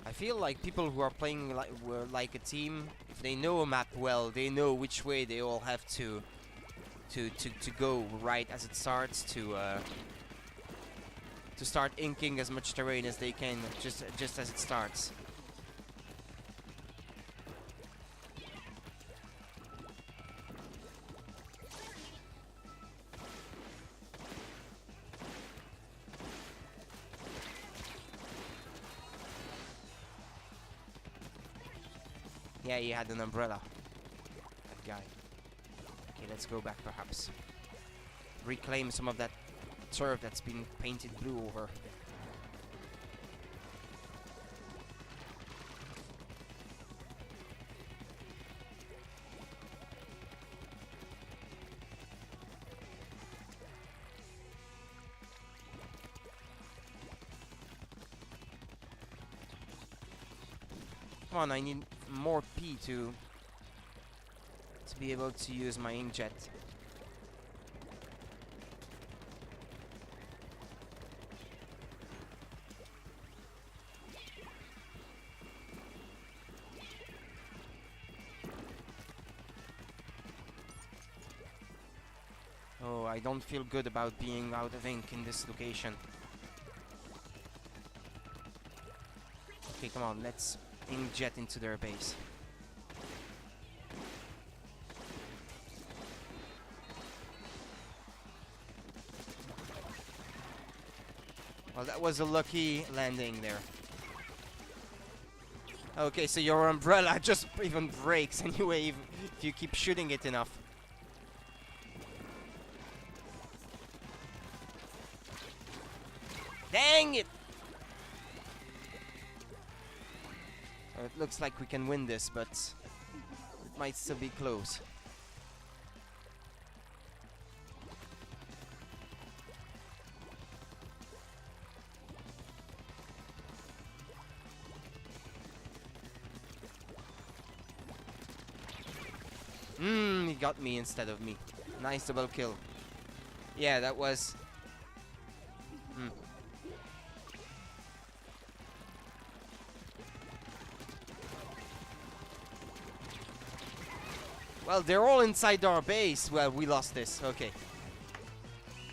I feel like people who are playing like a team, if they know a map well, they know which way they all have to go right as it starts to start inking as much terrain as they can just as it starts. Yeah, he had an umbrella. That guy. Okay, let's go back perhaps. Reclaim some of that turf that's been painted blue over. Come on, I need more P to to be able to use my inkjet. Oh, I don't feel good about being out of ink in this location. Okay, come on, let's inkjet into their base. Well, that was a lucky landing there. Okay, so your umbrella just even breaks anyway if you keep shooting it enough. Dang it! So it looks like we can win this, but it might still be close. He got me instead of me. Nice double kill. Yeah, that was... Well, they're all inside our base. Well, we lost this. Okay.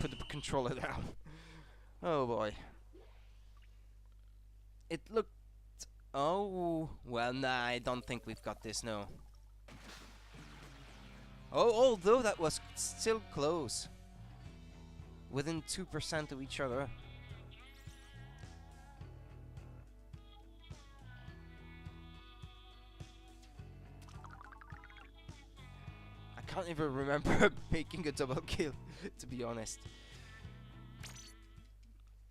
Put the controller down. Oh, boy. It looked... Oh, well, nah, I don't think we've got this, no. Oh, although that was still close. Within 2% of each other. I can't even remember making a double kill, to be honest.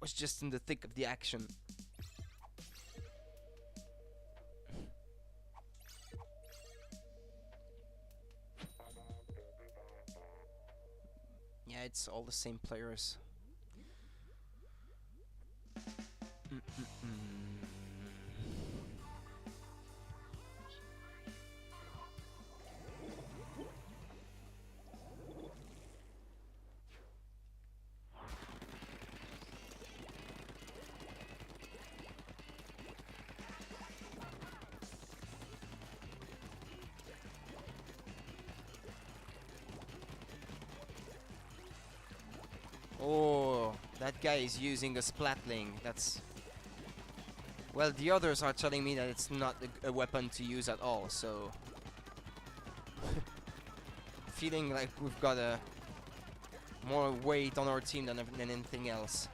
Was just in the thick of the action. Yeah, it's all the same players. Oh, that guy is using a splatling. That's... Well, the others are telling me that it's not a weapon to use at all, so... Feeling like we've got a... more weight on our team than anything else.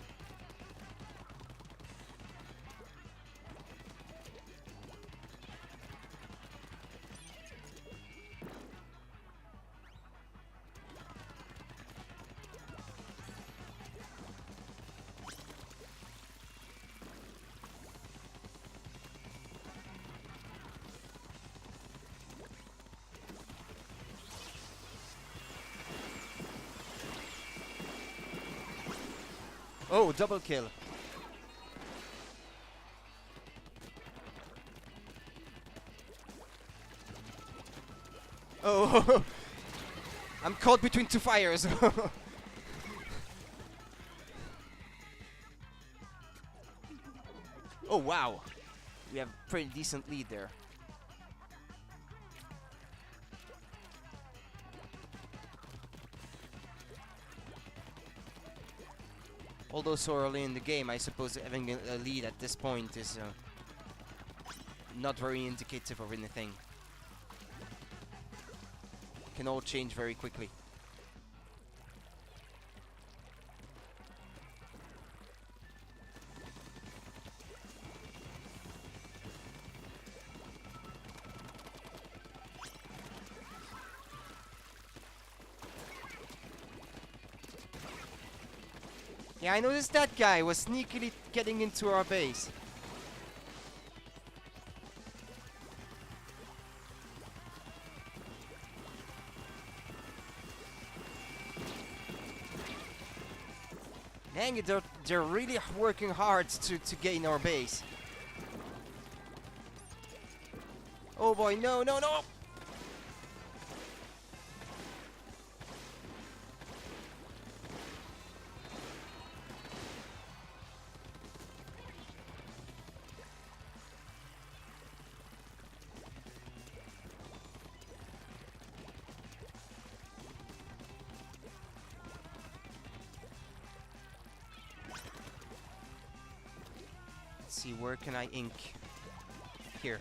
Oh, double kill. Oh, I'm caught between two fires. Oh, wow. We have a pretty decent lead there. Although so early in the game, I suppose having a lead at this point is not very indicative of anything. Can all change very quickly. Yeah, I noticed that guy was sneakily getting into our base. Dang it, they're really working hard to gain our base. Oh boy, no, no, no! see, where can I ink? Here.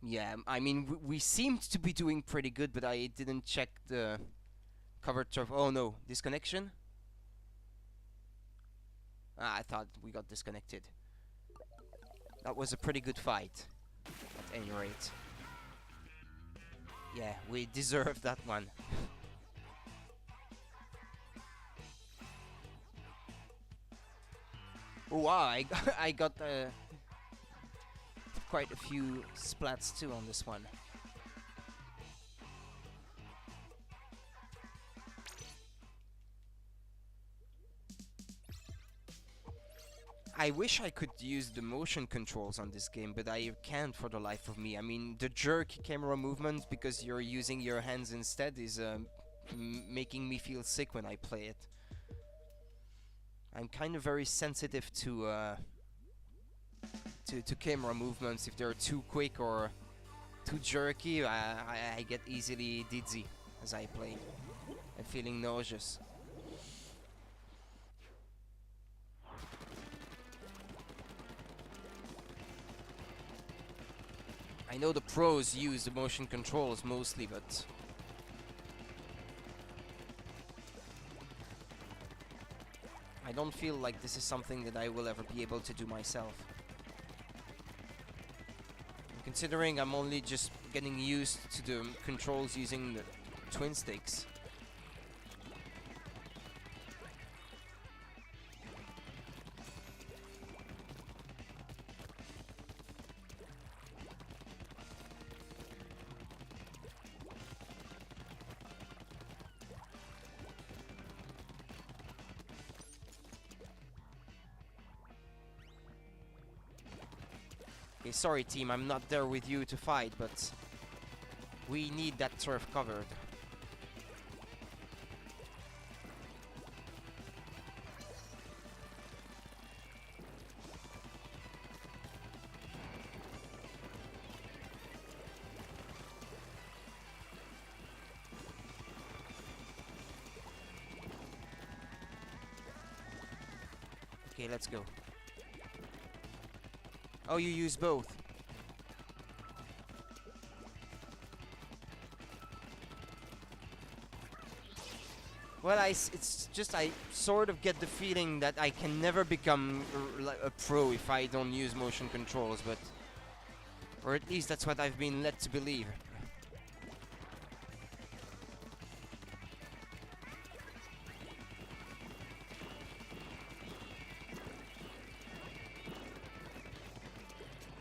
Yeah, I mean, we seemed to be doing pretty good, but I didn't check the cover turf. Oh no, disconnection? Ah, I thought we got disconnected. That was a pretty good fight, at any rate. Yeah, we deserved that one. Oh, wow, I got quite a few splats too on this one. I wish I could use the motion controls on this game, but I can't for the life of me. I mean, the jerk camera movement, because you're using your hands instead, is making me feel sick when I play it. I'm kind of very sensitive to camera movements. If they're too quick or too jerky, I get easily dizzy as I play. I'm feeling nauseous. I know the pros use the motion controls mostly, but I don't feel like this is something that I will ever be able to do myself. Considering I'm only just getting used to the controls using the twin sticks. Okay, sorry team, I'm not there with you to fight, but we need that turf covered. Okay, let's go. Oh, you use both. Well, it's just I sort of get the feeling that I can never become a pro if I don't use motion controls, but... Or at least that's what I've been led to believe.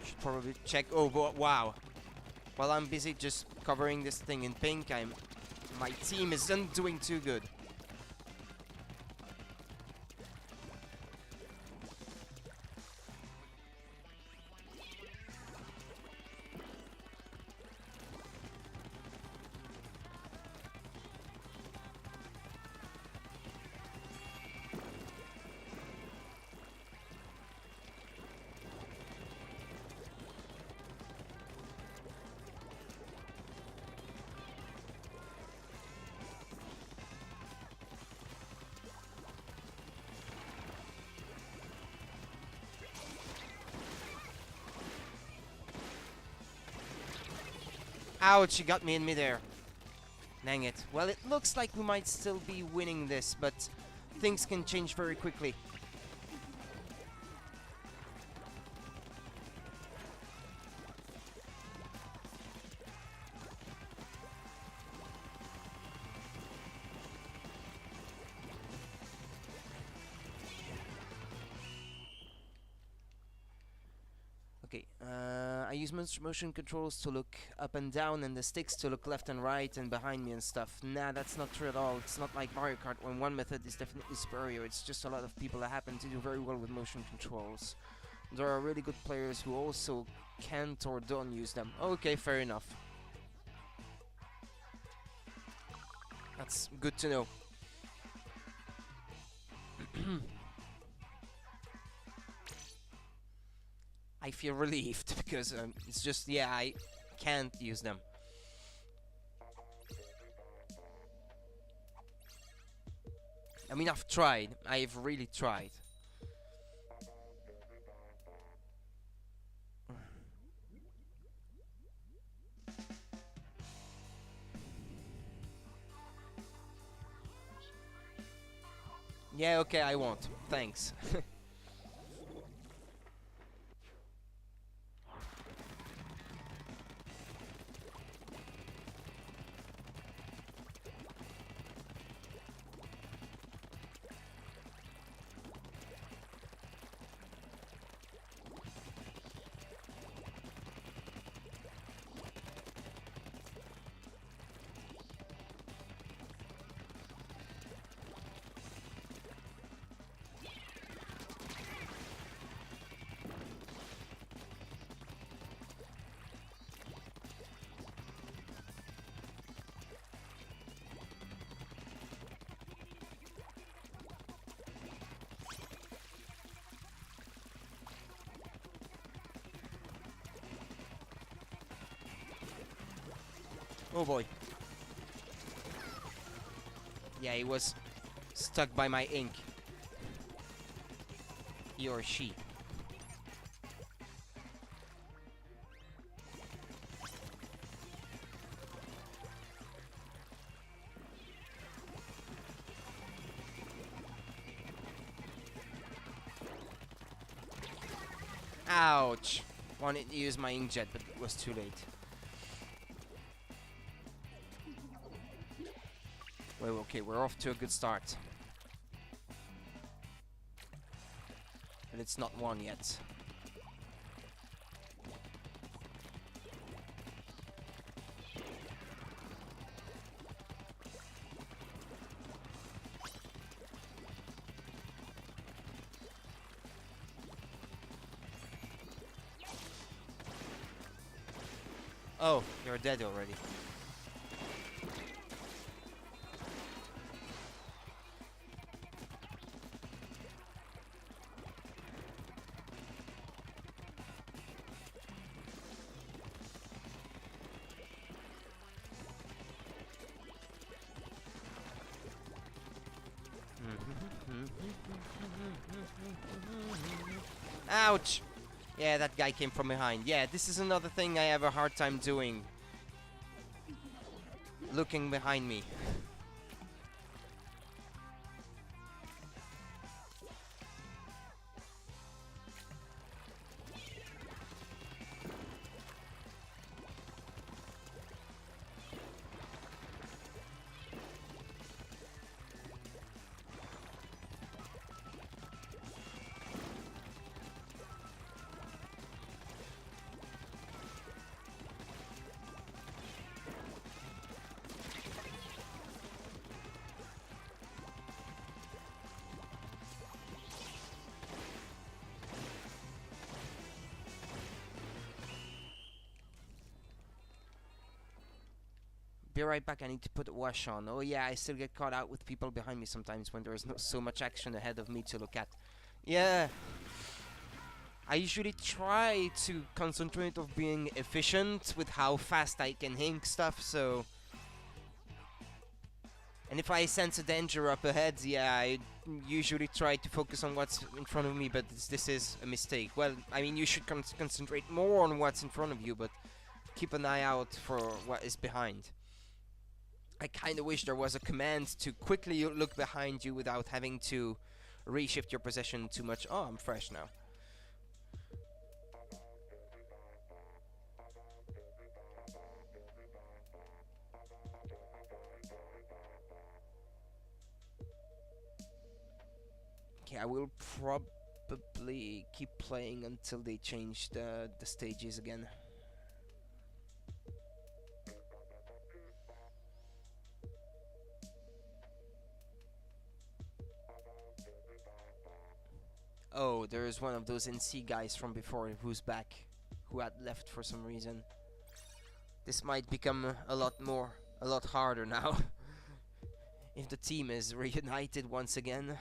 Should probably check... Oh, wow. While I'm busy just covering this thing in pink, my team isn't doing too good. Ouch, he got me in midair. Dang it. Well, it looks like we might still be winning this, but things can change very quickly. Okay, I use motion controls to look up and down and the sticks to look left and right and behind me and stuff. Nah, that's not true at all. It's not like Mario Kart when one method is definitely superior. It's just a lot of people that happen to do very well with motion controls. There are really good players who also can't or don't use them. Okay, fair enough. That's good to know. I feel relieved because it's just, yeah, can't use them. I mean, I've tried. I've really tried. Yeah, okay, I won't. Thanks. Oh boy. Yeah, he was stuck by my ink. He or she. Ouch! Wanted to use my inkjet, but it was too late. Well, okay, we're off to a good start. But it's not won yet. Oh, you're dead already. Ouch! Yeah, that guy came from behind. Yeah, this is another thing I have a hard time doing. Looking behind me. Be right back, I need to put a wash on. Oh yeah, I still get caught out with people behind me sometimes when there is not so much action ahead of me to look at. Yeah. I usually try to concentrate of being efficient with how fast I can ink stuff, so... And if I sense a danger up ahead, yeah, I usually try to focus on what's in front of me, but this is a mistake. Well, I mean, you should concentrate more on what's in front of you, but keep an eye out for what is behind. I kind of wish there was a command to quickly look behind you without having to reshift your position too much. Oh, I'm fresh now. Okay, I will probably keep playing until they change the stages again. Oh, there's one of those NC guys from before who's back, who had left for some reason. This might become a lot harder now. If the team is reunited once again.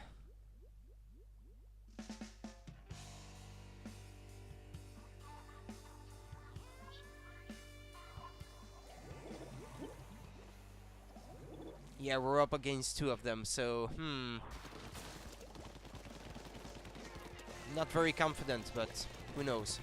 Yeah, we're up against two of them, so, not very confident, but who knows.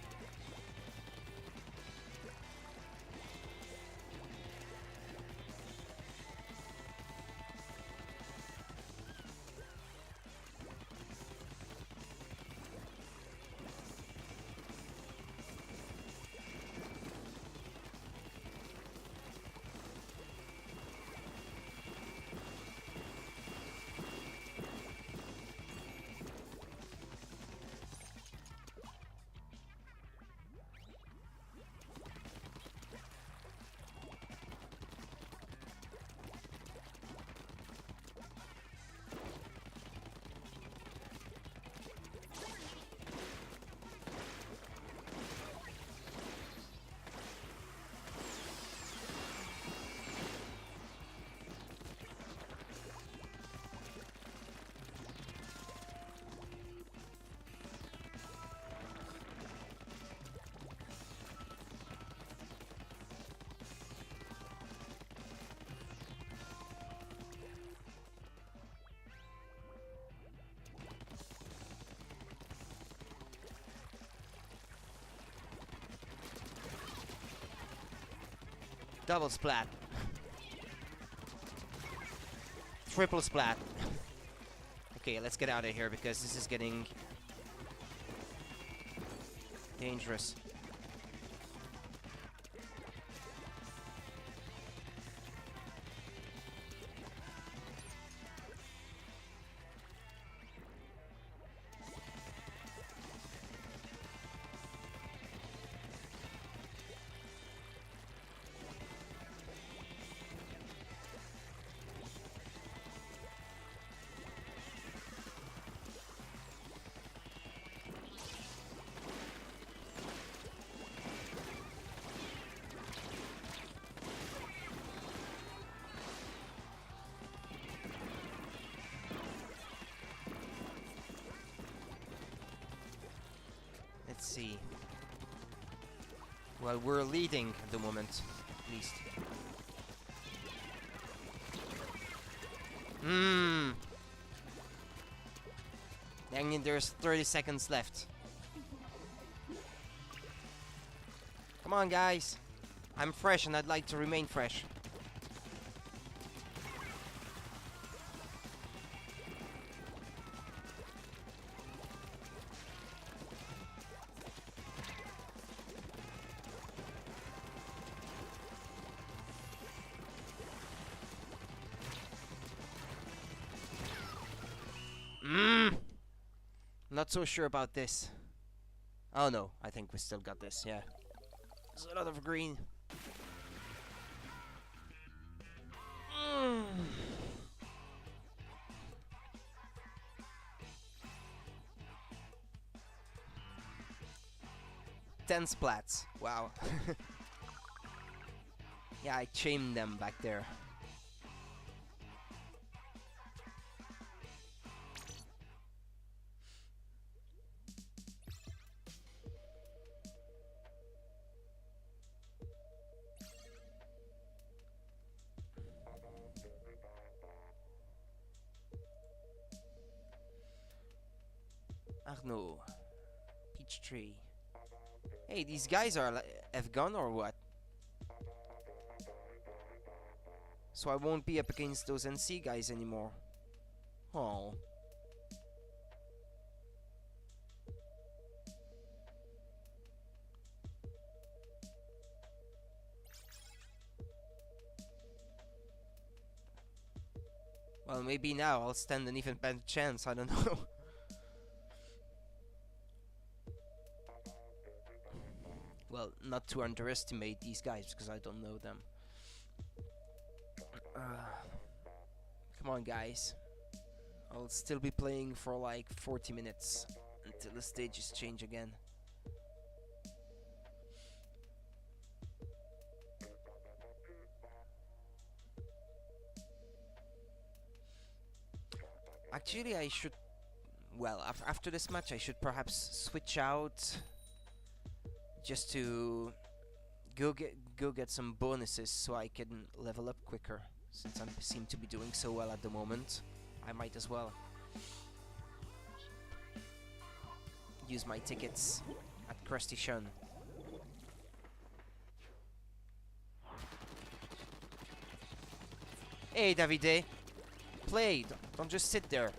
Double splat. Triple splat. Okay, let's get out of here because this is getting dangerous. Let's see. Well, we're leading at the moment, at least. Dang it, there's 30 seconds left. Come on, guys. I'm fresh and I'd like to remain fresh. Not so sure about this. Oh no, I think we still got this, yeah. There's a lot of green. Mm. 10 splats. Wow. Yeah, I chained them back there. Arno. Peach tree. Hey, these guys are have gone or what? So I won't be up against those NC guys anymore. Oh. Well, maybe now I'll stand an even better chance, I don't know. Well, not to underestimate these guys, because I don't know them. Come on, guys. I'll still be playing for like 40 minutes until the stages change again. Actually, I should... Well, after this match, I should perhaps switch out just to go get some bonuses so I can level up quicker. Since I seem to be doing so well at the moment, I might as well use my tickets at Krusty Shun. Hey, Davide, play. Don't just sit there.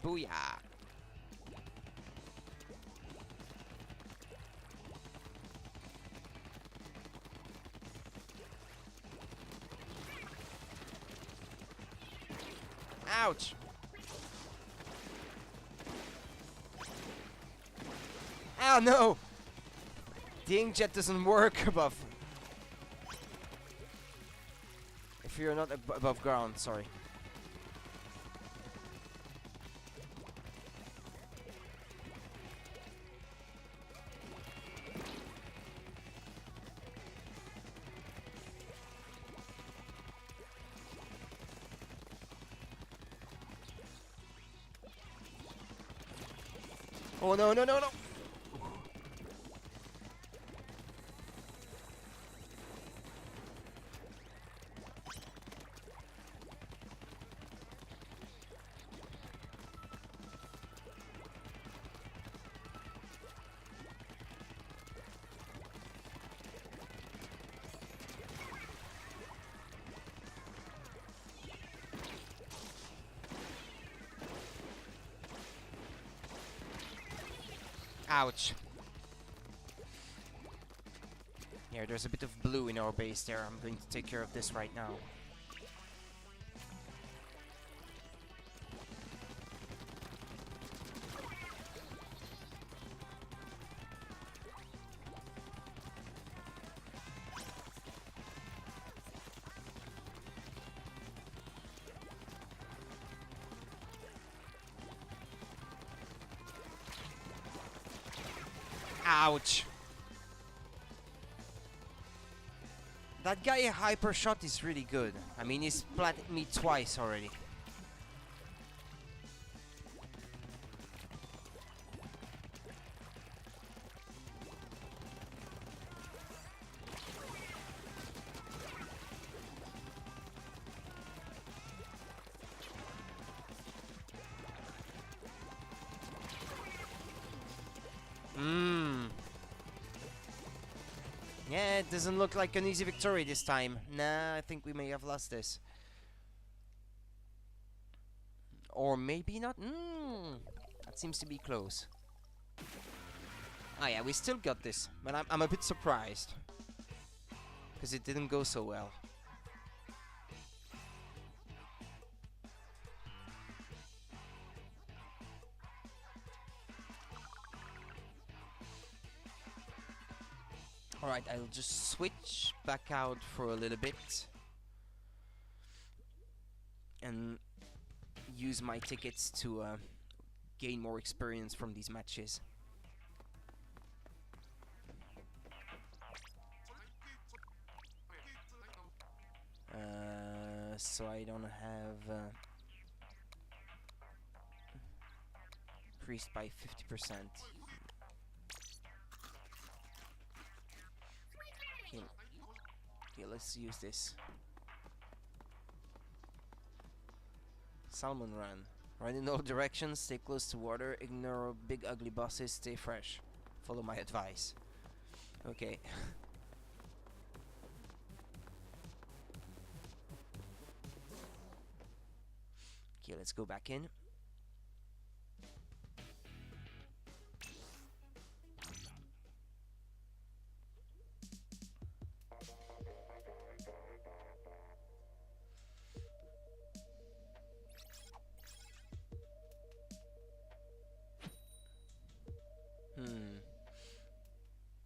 Booyah! Ouch! Oh no! The inkjet doesn't work above. If you're not above ground, sorry. Oh no, no, no, no! Ouch. Here, there's a bit of blue in our base there. I'm going to take care of this right now. Ouch. That guy hyper shot is really good. I mean, he's splatted me twice already. Yeah, it doesn't look like an easy victory this time. Nah, I think we may have lost this. Or maybe not. That seems to be close. Ah yeah, we still got this. But I'm a bit surprised. Because it didn't go so well. Alright, I'll just switch back out for a little bit. And use my tickets to gain more experience from these matches. So I don't have increased by 50%. Okay, let's use this. Salmon run. Run in all directions, stay close to water, ignore big ugly bosses, stay fresh. Follow my advice. Okay. Okay, let's go back in.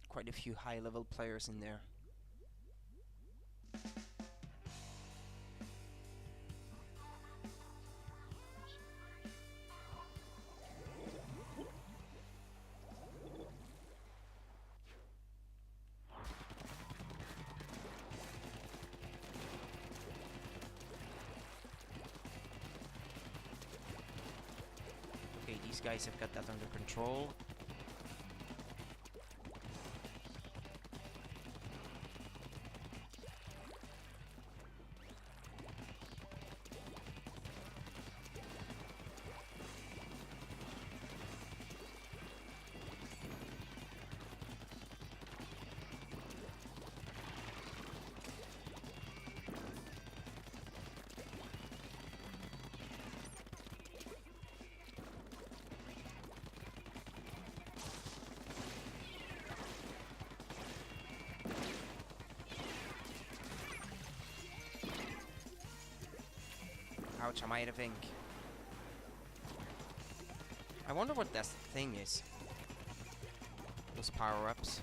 Quite a few high-level players in there. these guys have got that under control. Ouch, I'm out of ink. I wonder what that thing is. Those power-ups.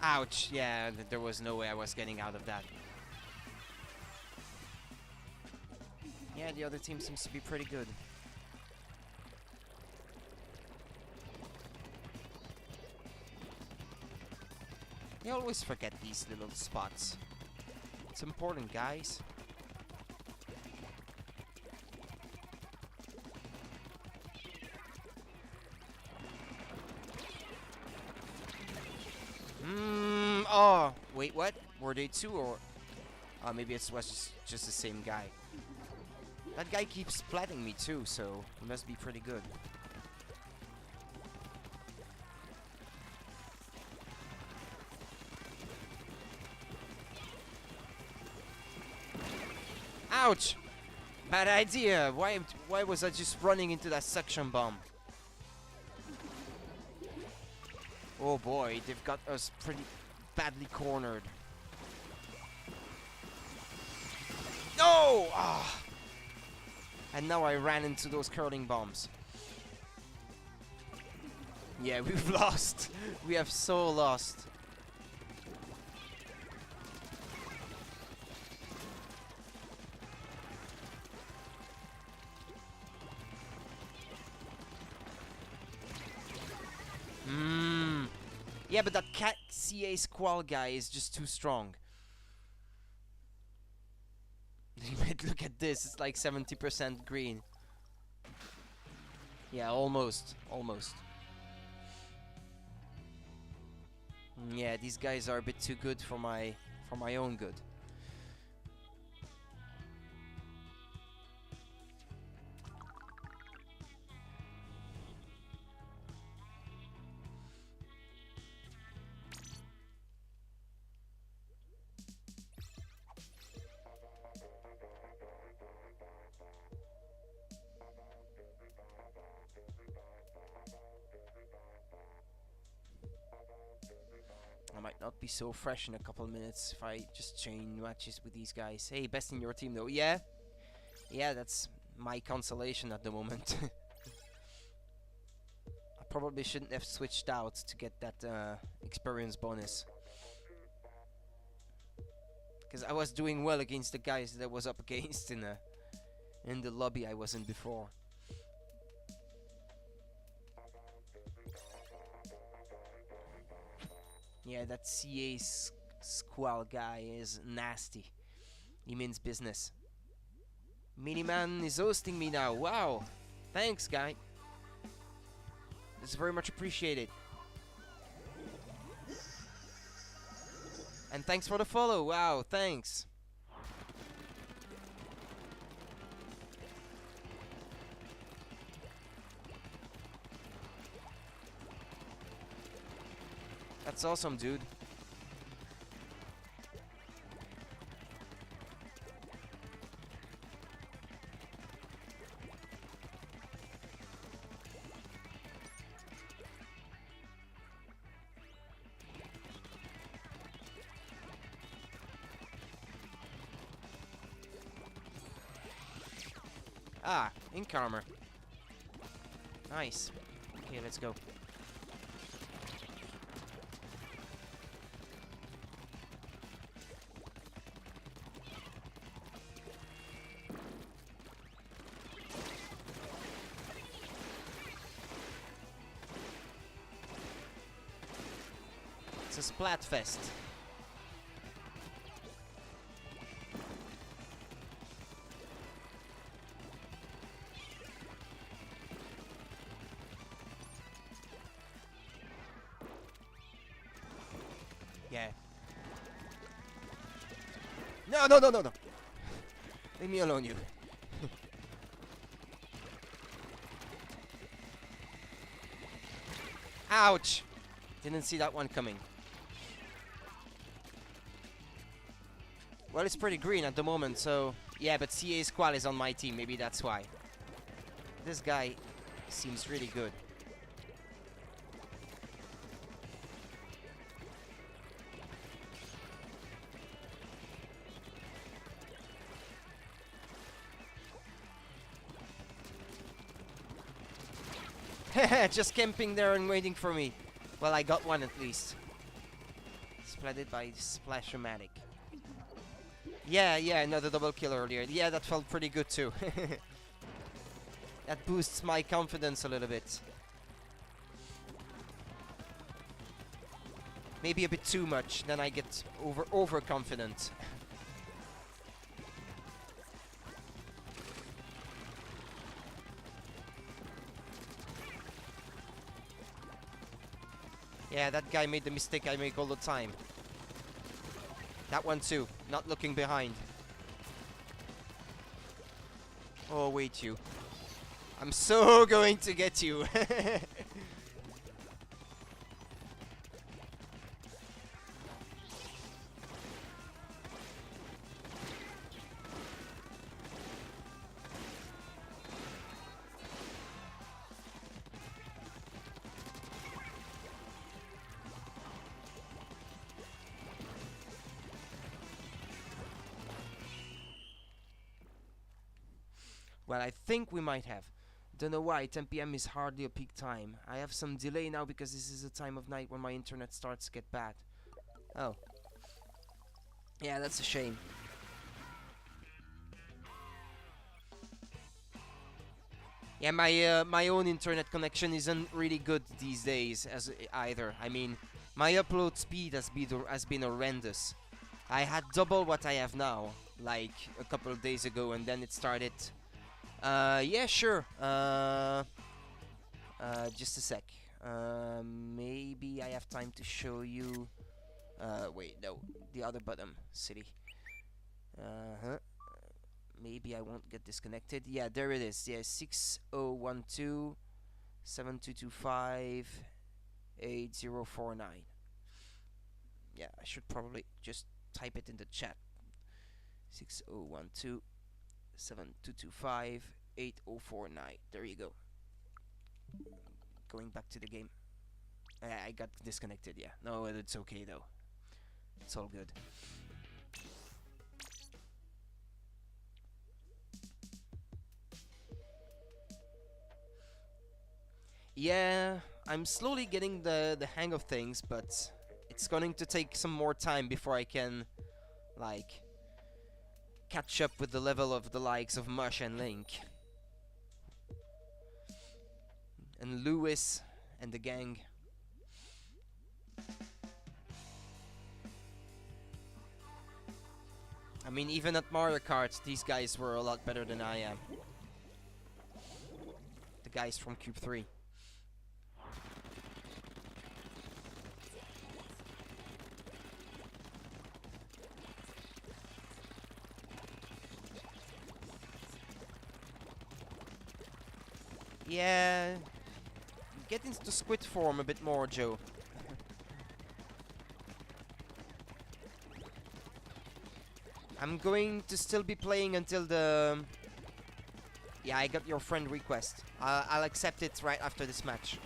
Ouch, yeah, there was no way I was getting out of that. Yeah, the other team seems to be pretty good. I always forget these little spots. It's important, guys. Oh, wait, what? Were they two or... maybe it was just the same guy. That guy keeps splatting me too, so he must be pretty good. Ouch! Bad idea! Why was I just running into that suction bomb? Oh boy, they've got us pretty badly cornered. No! Ah! And now I ran into those curling bombs. Yeah, we've lost. We have so lost. Yeah, but that cat CA Squall guy is just too strong. Look at this, it's like 70% green. Yeah, almost. Yeah, these guys are a bit too good for my own good. I might not be so fresh in a couple of minutes if I just chain matches with these guys. Hey, best in your team though. Yeah, that's my consolation at the moment. I probably shouldn't have switched out to get that experience bonus, because I was doing well against the guys that I was up against in the lobby I was in before. Yeah, that CA Squall guy is nasty. He means business. Miniman is hosting me now. Wow. Thanks, guy. This is very much appreciated. And thanks for the follow. Wow, thanks. That's awesome, dude. Ah, ink armor. Nice. Okay, let's go. It's a splat fest. Yeah. No, no, no, no, no. Leave me alone, you. Ouch! Didn't see that one coming. Well, it's pretty green at the moment, so... Yeah, but CA Squall is on my team, maybe that's why. This guy seems really good. Just camping there and waiting for me. Well, I got one at least. Splatted by Splash-O-Matic. Yeah, another double kill earlier. Yeah, that felt pretty good too. That boosts my confidence a little bit. Maybe a bit too much, then I get overconfident. Yeah, that guy made the mistake I make all the time. That one too, not looking behind. Oh, wait, you. I'm so going to get you. Well, I think we might have. Don't know why, 10 PM is hardly a peak time. I have some delay now because this is the time of night when my internet starts to get bad. Oh. Yeah, that's a shame. Yeah, my own internet connection isn't really good these days either. I mean, my upload speed has been horrendous. I had double what I have now, like a couple of days ago, and then it started. Yeah, sure. Just a sec. Maybe I have time to show you. Wait, no, the other button, silly. Maybe I won't get disconnected. Yeah, there it is. Yeah, 6012 7225 8049. Yeah, I should probably just type it in the chat. 6012 7225 8049. There you go. Going back to the game. I got disconnected, yeah. No, it's okay though. It's all good. Yeah, I'm slowly getting the hang of things, but it's going to take some more time before I can, like, catch up with the level of the likes of Mush and Link. And Lewis and the gang. I mean, even at Mario Kart, these guys were a lot better than I am. The guys from Cube 3. Yeah, get into squid form a bit more, Joe. I'm going to still be playing until the... Yeah, I got your friend request. I'll accept it right after this match.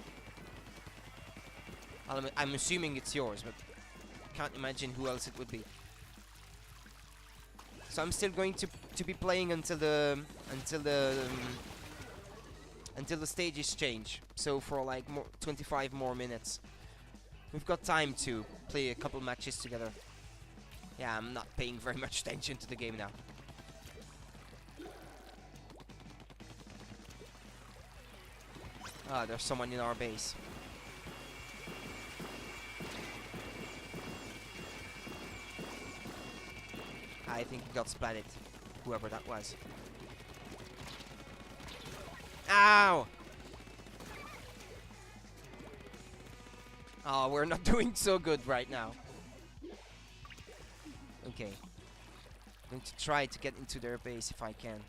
I'm assuming it's yours, but can't imagine who else it would be. So I'm still going to to be playing until the stages change. So for like 25 more minutes. We've got time to play a couple matches together. Yeah, I'm not paying very much attention to the game now. Ah, there's someone in our base. I think he got splatted, whoever that was. Ow! Oh, we're not doing so good right now. Okay. I'm going to try to get into their base if I can.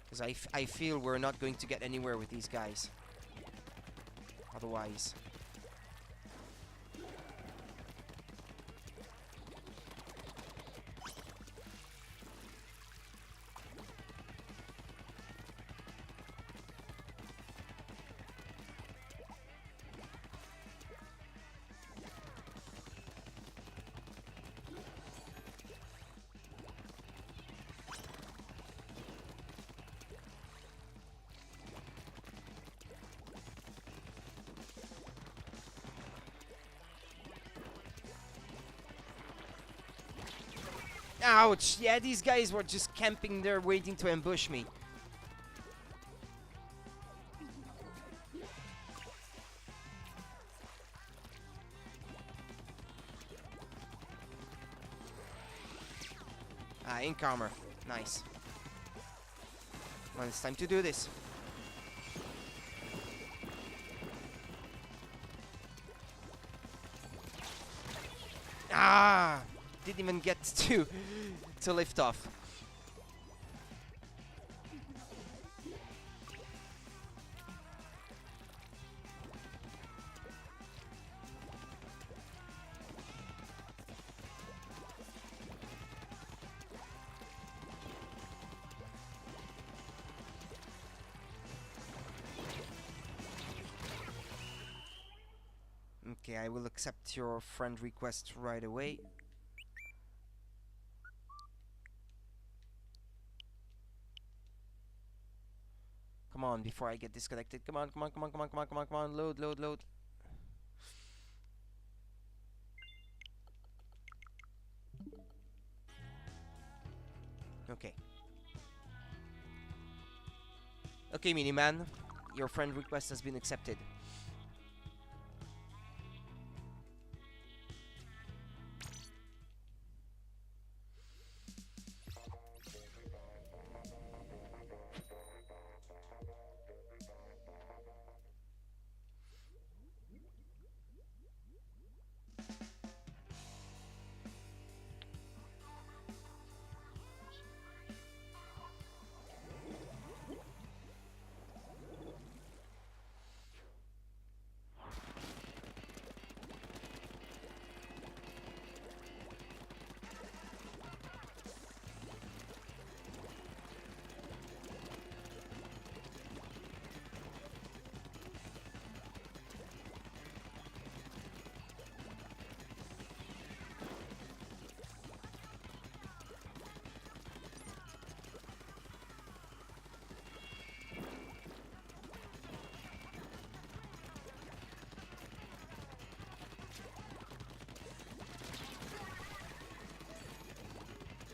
Because I feel we're not going to get anywhere with these guys. Otherwise. Ouch! Yeah, these guys were just camping there waiting to ambush me. Ah, ink armor. Nice. Well, it's time to do this. Ah! Didn't even get to lift off. Okay, I will accept your friend request right away. Come on, before I get disconnected. Come on, come on, come on, come on, come on, come on, come on. Load, load, load. Okay. Okay, Miniman. Your friend request has been accepted.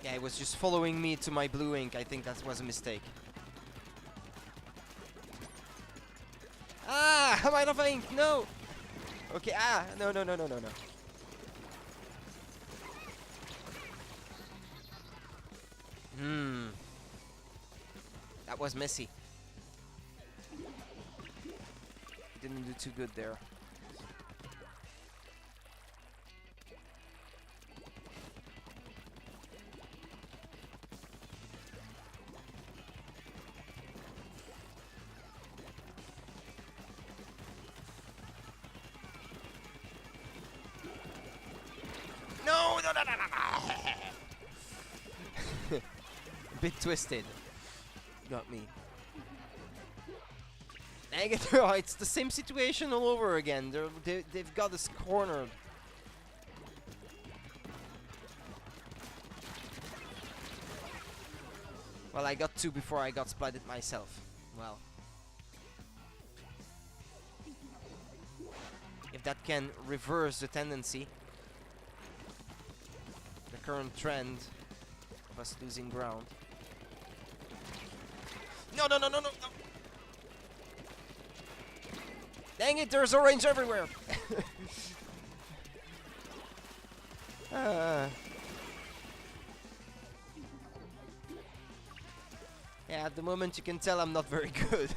Yeah, it was just following me to my blue ink. I think that was a mistake. Ah! I'm out of ink! No! Okay, ah! No, no, no, no, no, no. That was messy. Didn't do too good there. No, no, no, no, no, no. Bit twisted. Got me. Negative. Oh, it's the same situation all over again. They've got us cornered. Well, I got 2 before I got splatted myself. Well. If that can reverse the tendency, the current trend of us losing ground. No, no, no, no, no, no! Dang it, there's orange everywhere! Yeah, at the moment you can tell I'm not very good.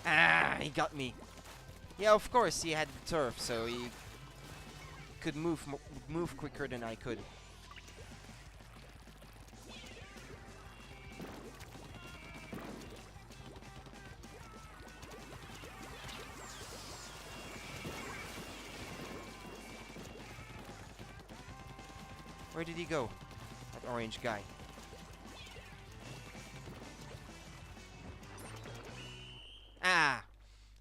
Ah, he got me. Yeah, of course, he had the turf, so he could move quicker than I could. Where did he go? That orange guy. Ah!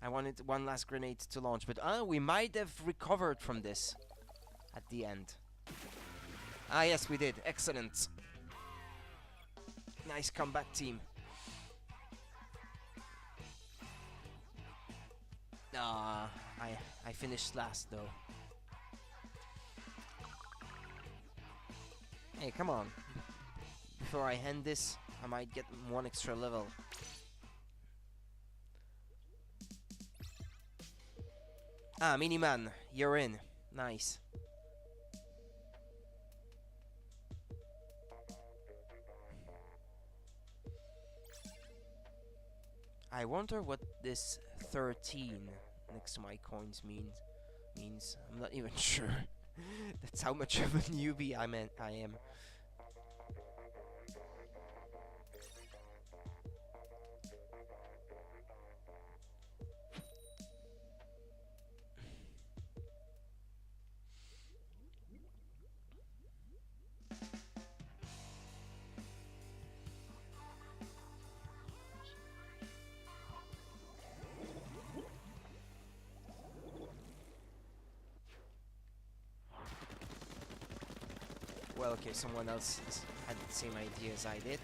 I wanted one last grenade to launch, but we might have recovered from this at the end. Ah, yes, we did. Excellent. Nice comeback, team. I finished last, though. Hey, come on. Before I end this, I might get 1 extra level. Ah, Miniman, you're in. Nice. I wonder what this 13 next to my coins means. I'm not even sure. That's how much of a newbie I am. Well, okay, someone else had the same idea as I did.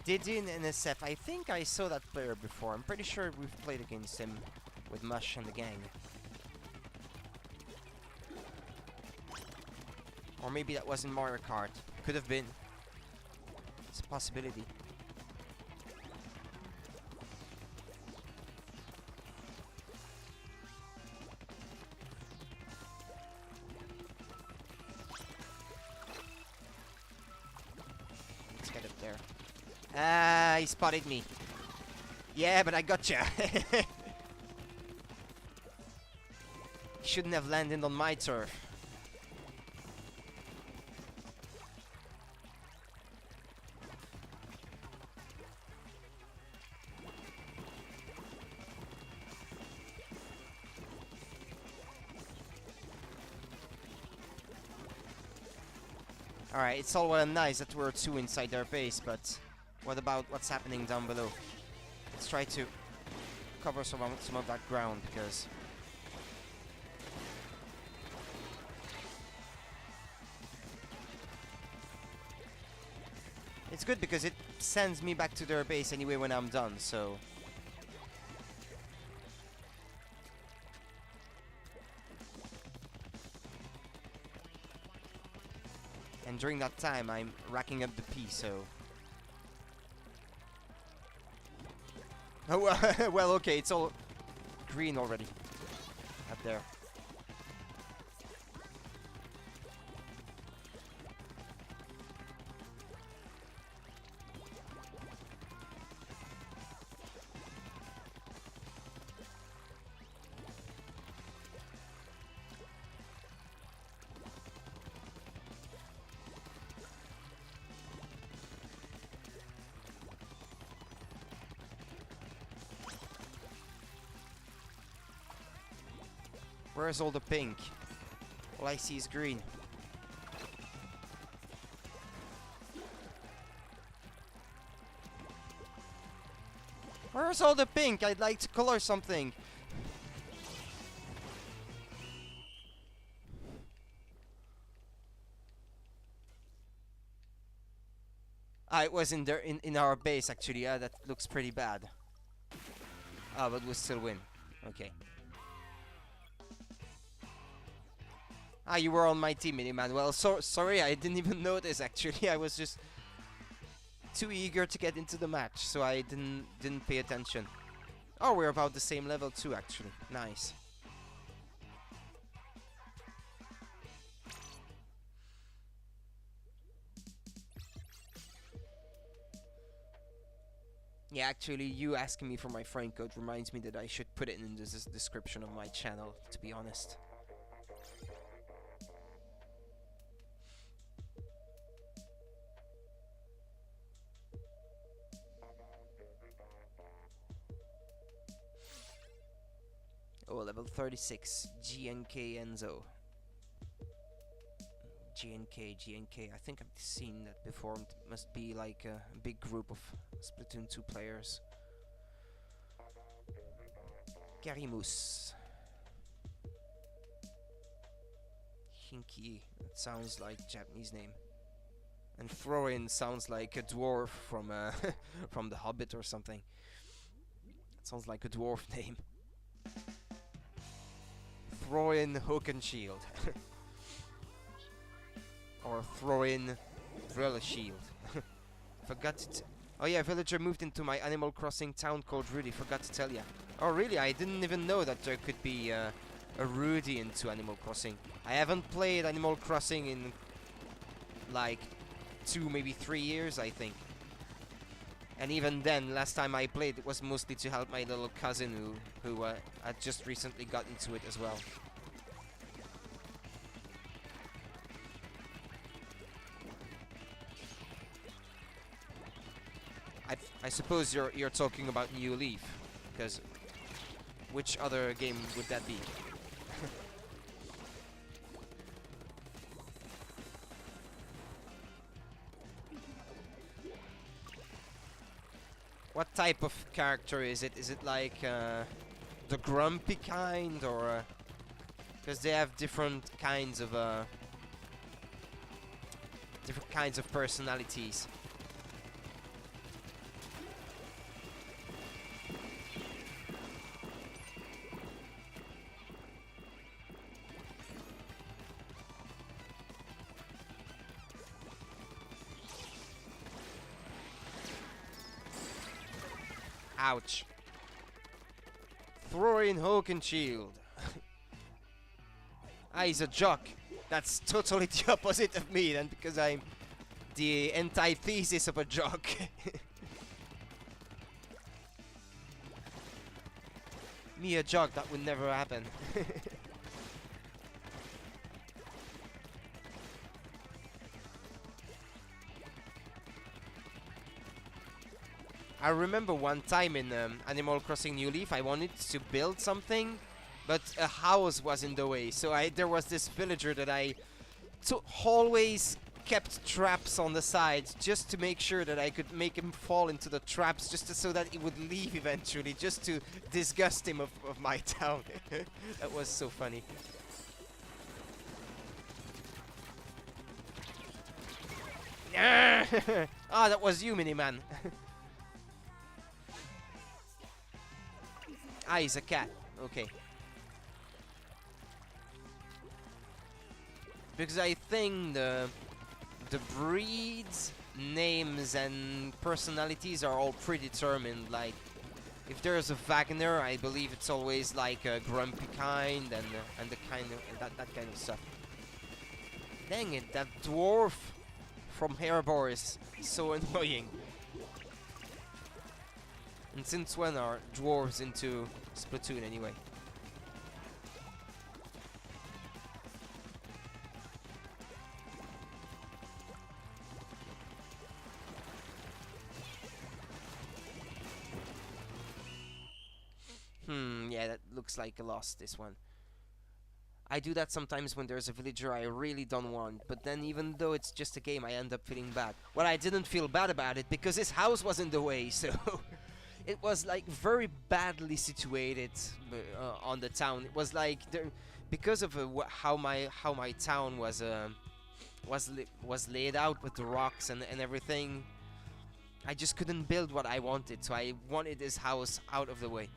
Didin NSF, I think I saw that player before. I'm pretty sure we've played against him with Mush and the gang. Or maybe that was in Mario Kart. Could have been. It's a possibility. Let's get up there. Ah, he spotted me. Yeah, but I gotcha. He shouldn't have landed on my turf. Alright, it's all well and nice that we're 2 inside their base, but what about what's happening down below? Let's try to cover some of that ground, because it's good because it sends me back to their base anyway when I'm done, so and during that time I'm racking up the P, so oh, well, okay, it's all green already up there. Where's all the pink? All I see is green. Where's all the pink? I'd like to color something. Ah, it was in there in our base actually. Yeah, that looks pretty bad. Ah, but we still win. Okay. Ah, you were on my team, Miniman. Well, sorry, I didn't even notice actually. I was just too eager to get into the match, so I didn't pay attention. Oh, we're about the same level too, actually. Nice. Yeah, actually, you asking me for my friend code reminds me that I should put it in the description of my channel, to be honest. Oh, level 36, GNK Enzo. GNK. I think I've seen that before. It must be like a big group of Splatoon 2 players. Garimus. Hinky. That sounds like Japanese name. And Thorin sounds like a dwarf from from The Hobbit or something. It sounds like a dwarf name. Thorin Hookenshield. Or Thorin Drillshield. Forgot it. Oh yeah, villager moved into my Animal Crossing town called Rudy. Forgot to tell ya. Oh really? I didn't even know that there could be a Rudy into Animal Crossing. I haven't played Animal Crossing in like 2, maybe 3 years, I think. And even then, last time I played, it was mostly to help my little cousin who had just recently got into it as well. I suppose you're talking about New Leaf, because which other game would that be? What type of character is it? Is it like the grumpy kind, or because they have different kinds of personalities. Ouch. Thorin Hookenshield. Ah, he's a jock. That's totally the opposite of me then, because I'm the antithesis of a jock. Me a jock, that would never happen. I remember one time in Animal Crossing New Leaf, I wanted to build something, but a house was in the way. So there was this villager that I always kept traps on the sides just to make sure that I could make him fall into the traps, just so that he would leave eventually, just to disgust him of my town. That was so funny. Ah, that was you, Miniman. Ah, he's a cat. Okay. Because I think the breeds, names, and personalities are all predetermined. Like, if there's a Wagner, I believe it's always like a grumpy kind and the kind of that kind of stuff. Dang it, that dwarf from Hairbor is so annoying. And since when are dwarves into Splatoon anyway? Yeah, that looks like a loss, this one. I do that sometimes when there's a villager I really don't want, but then even though it's just a game, I end up feeling bad. Well, I didn't feel bad about it because his house was in the way, so it was like very badly situated on the town. It was like because of how my town was laid out with the rocks and everything. I just couldn't build what I wanted, so I wanted his house out of the way.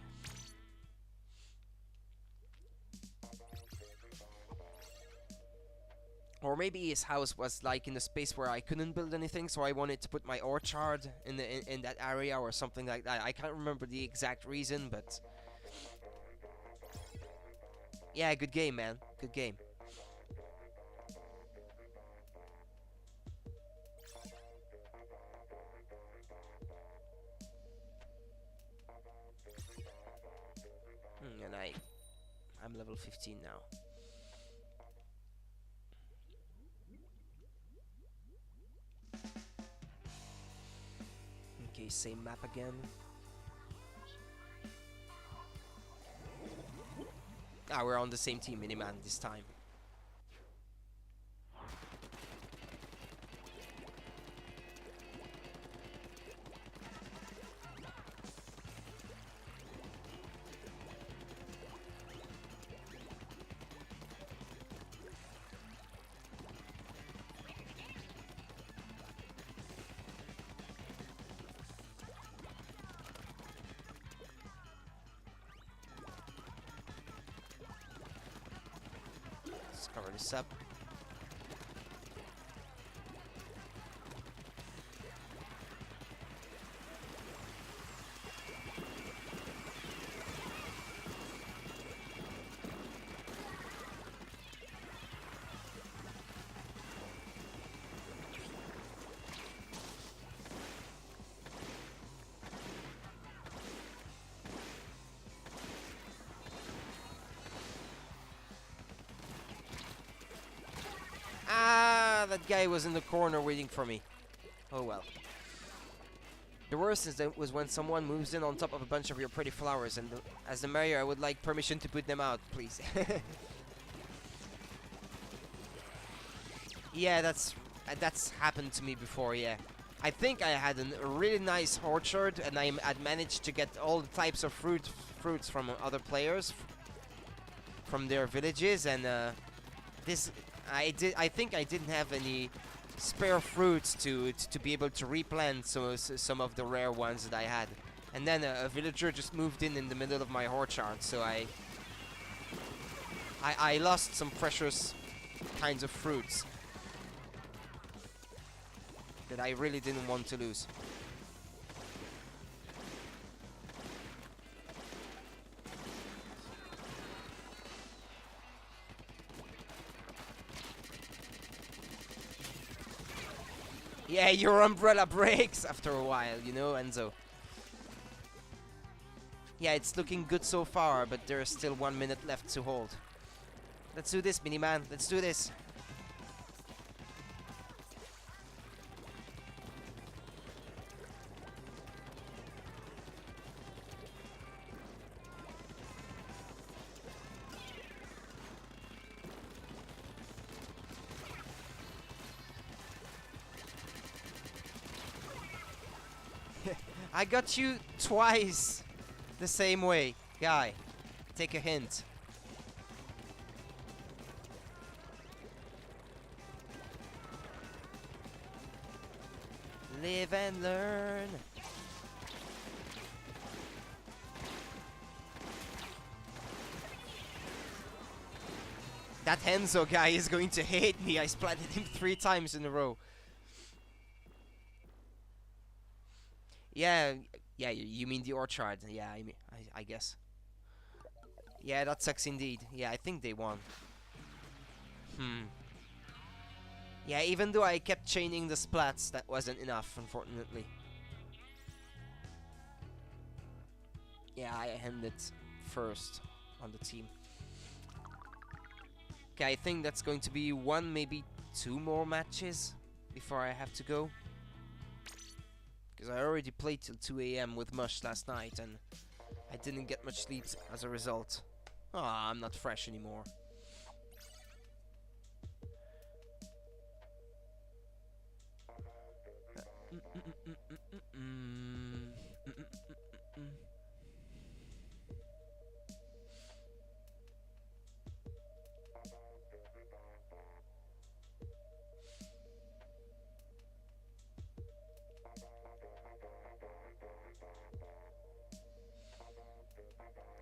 Or maybe his house was like in a space where I couldn't build anything, so I wanted to put my orchard in that area or something like that. I can't remember the exact reason, but yeah, good game, man. Good game. And I'm level 15 now. Okay, same map again. Ah, we're on the same team, Miniman, this time. Let's cover this up. Ah, that guy was in the corner waiting for me. Oh well. The worst was when someone moves in on top of a bunch of your pretty flowers, and as the mayor, I would like permission to put them out, please. Yeah, that's happened to me before. Yeah, I think I had a really nice orchard, and I'd managed to get all the types of fruits from other players, from their villages, and this I think I didn't have any spare fruits to be able to replant some of the rare ones that I had, and then a villager just moved in the middle of my orchard, so I lost some precious kinds of fruits that I really didn't want to lose. Yeah, your umbrella breaks after a while, you know, Enzo. Yeah, it's looking good so far, but there's still 1 minute left to hold. Let's do this, Miniman. Let's do this. I got you twice the same way. Guy, take a hint. Live and learn. That Henzo guy is going to hate me. I splatted him 3 times in a row. Yeah, yeah, you mean the orchard. Yeah, I guess. Yeah, that sucks indeed. Yeah, I think they won. Yeah, even though I kept chaining the splats, that wasn't enough, unfortunately. Yeah, I ended first on the team. Okay, I think that's going to be 1, maybe 2 more matches before I have to go. Because I already played till 2 AM with Mush last night, and I didn't get much sleep as a result. Ah, I'm not fresh anymore.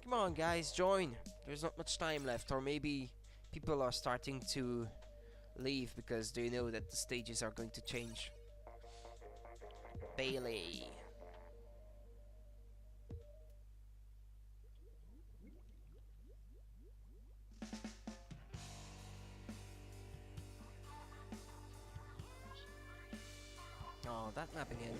Come on, guys, join. There's not much time left, or maybe people are starting to leave because they know that the stages are going to change. Bailey. Oh, that map again.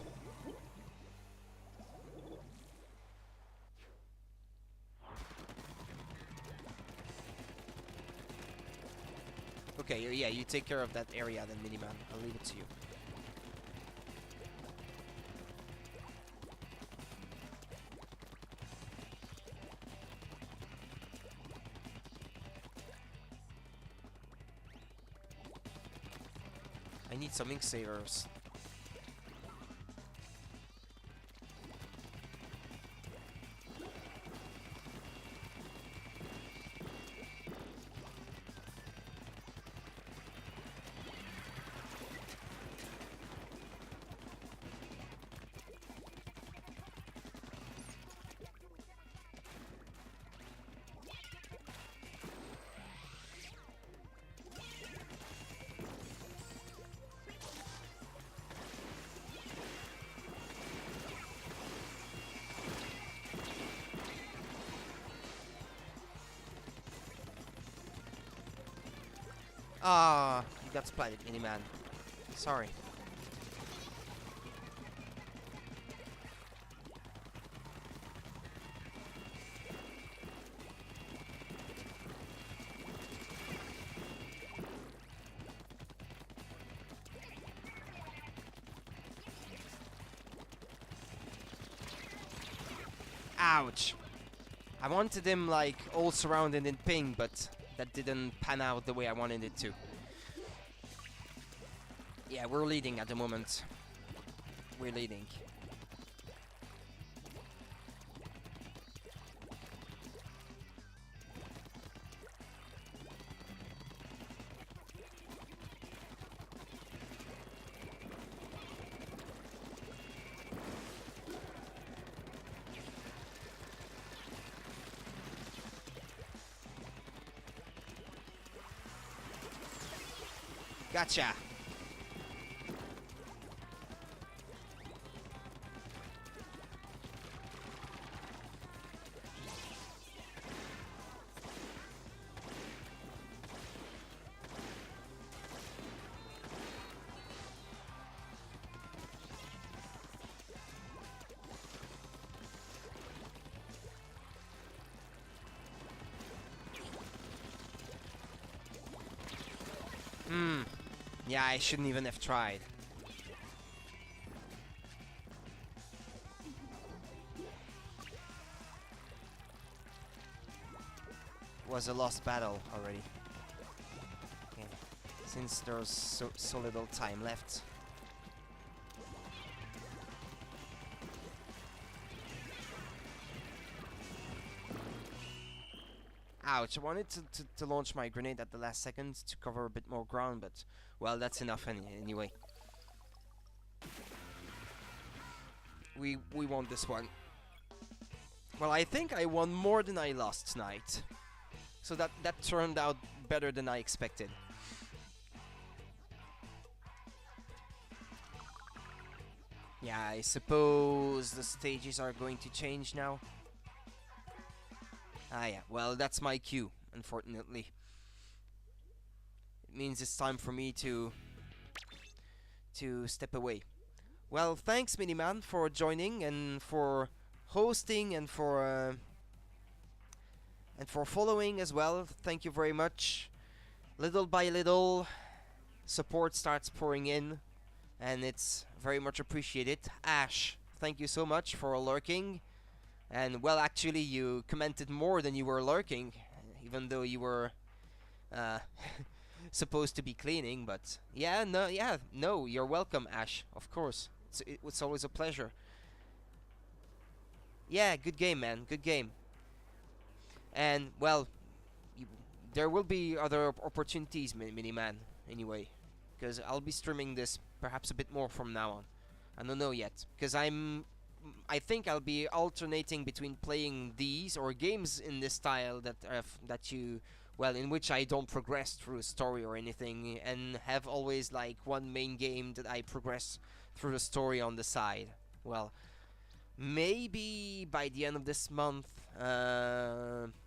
Okay, yeah, you take care of that area then, Miniman. I'll leave it to you. I need some ink savers. Ah, you got splatted, Miniman. Sorry. Ouch. I wanted him like all surrounded in ping, but that didn't pan out the way I wanted it to. Yeah, we're leading at the moment. We're leading. Gotcha. Yeah, I shouldn't even have tried. Was a lost battle already. Okay. Since there's so little time left. Ouch, I wanted to launch my grenade at the last second to cover a bit more ground, but, well, that's enough anyway. We won this one. Well, I think I won more than I lost tonight. So that turned out better than I expected. Yeah, I suppose the stages are going to change now. Ah yeah, well that's my cue, unfortunately. It means it's time for me to step away. Well, thanks Miniman for joining and for hosting and for following as well. Thank you very much. Little by little, support starts pouring in, and it's very much appreciated. Ash, thank you so much for lurking. And well, actually, you commented more than you were lurking, even though you were supposed to be cleaning. But yeah, no, you're welcome, Ash. Of course, It's always a pleasure. Yeah, good game, man. Good game. And well, you, there will be other opportunities, Mini Man. Anyway, because I'll be streaming this perhaps a bit more from now on. I don't know yet, because I think I'll be alternating between playing these or games in this style that you well in which I don't progress through a story or anything, and have always like one main game that I progress through the story on the side. Well, maybe by the end of this month,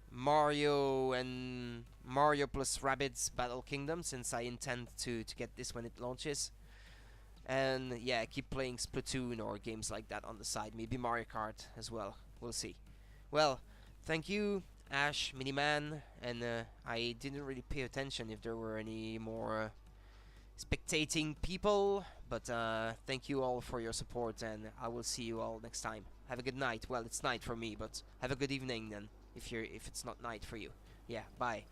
Mario and Mario plus Rabbids Battle Kingdom, since I intend to get this when it launches. And yeah, keep playing Splatoon or games like that on the side. Maybe Mario Kart as well. We'll see. Well, thank you, Ash, Miniman, and I didn't really pay attention if there were any more spectating people, but thank you all for your support, and I will see you all next time. Have a good night. Well, it's night for me, but have a good evening then, if it's not night for you. Yeah, bye.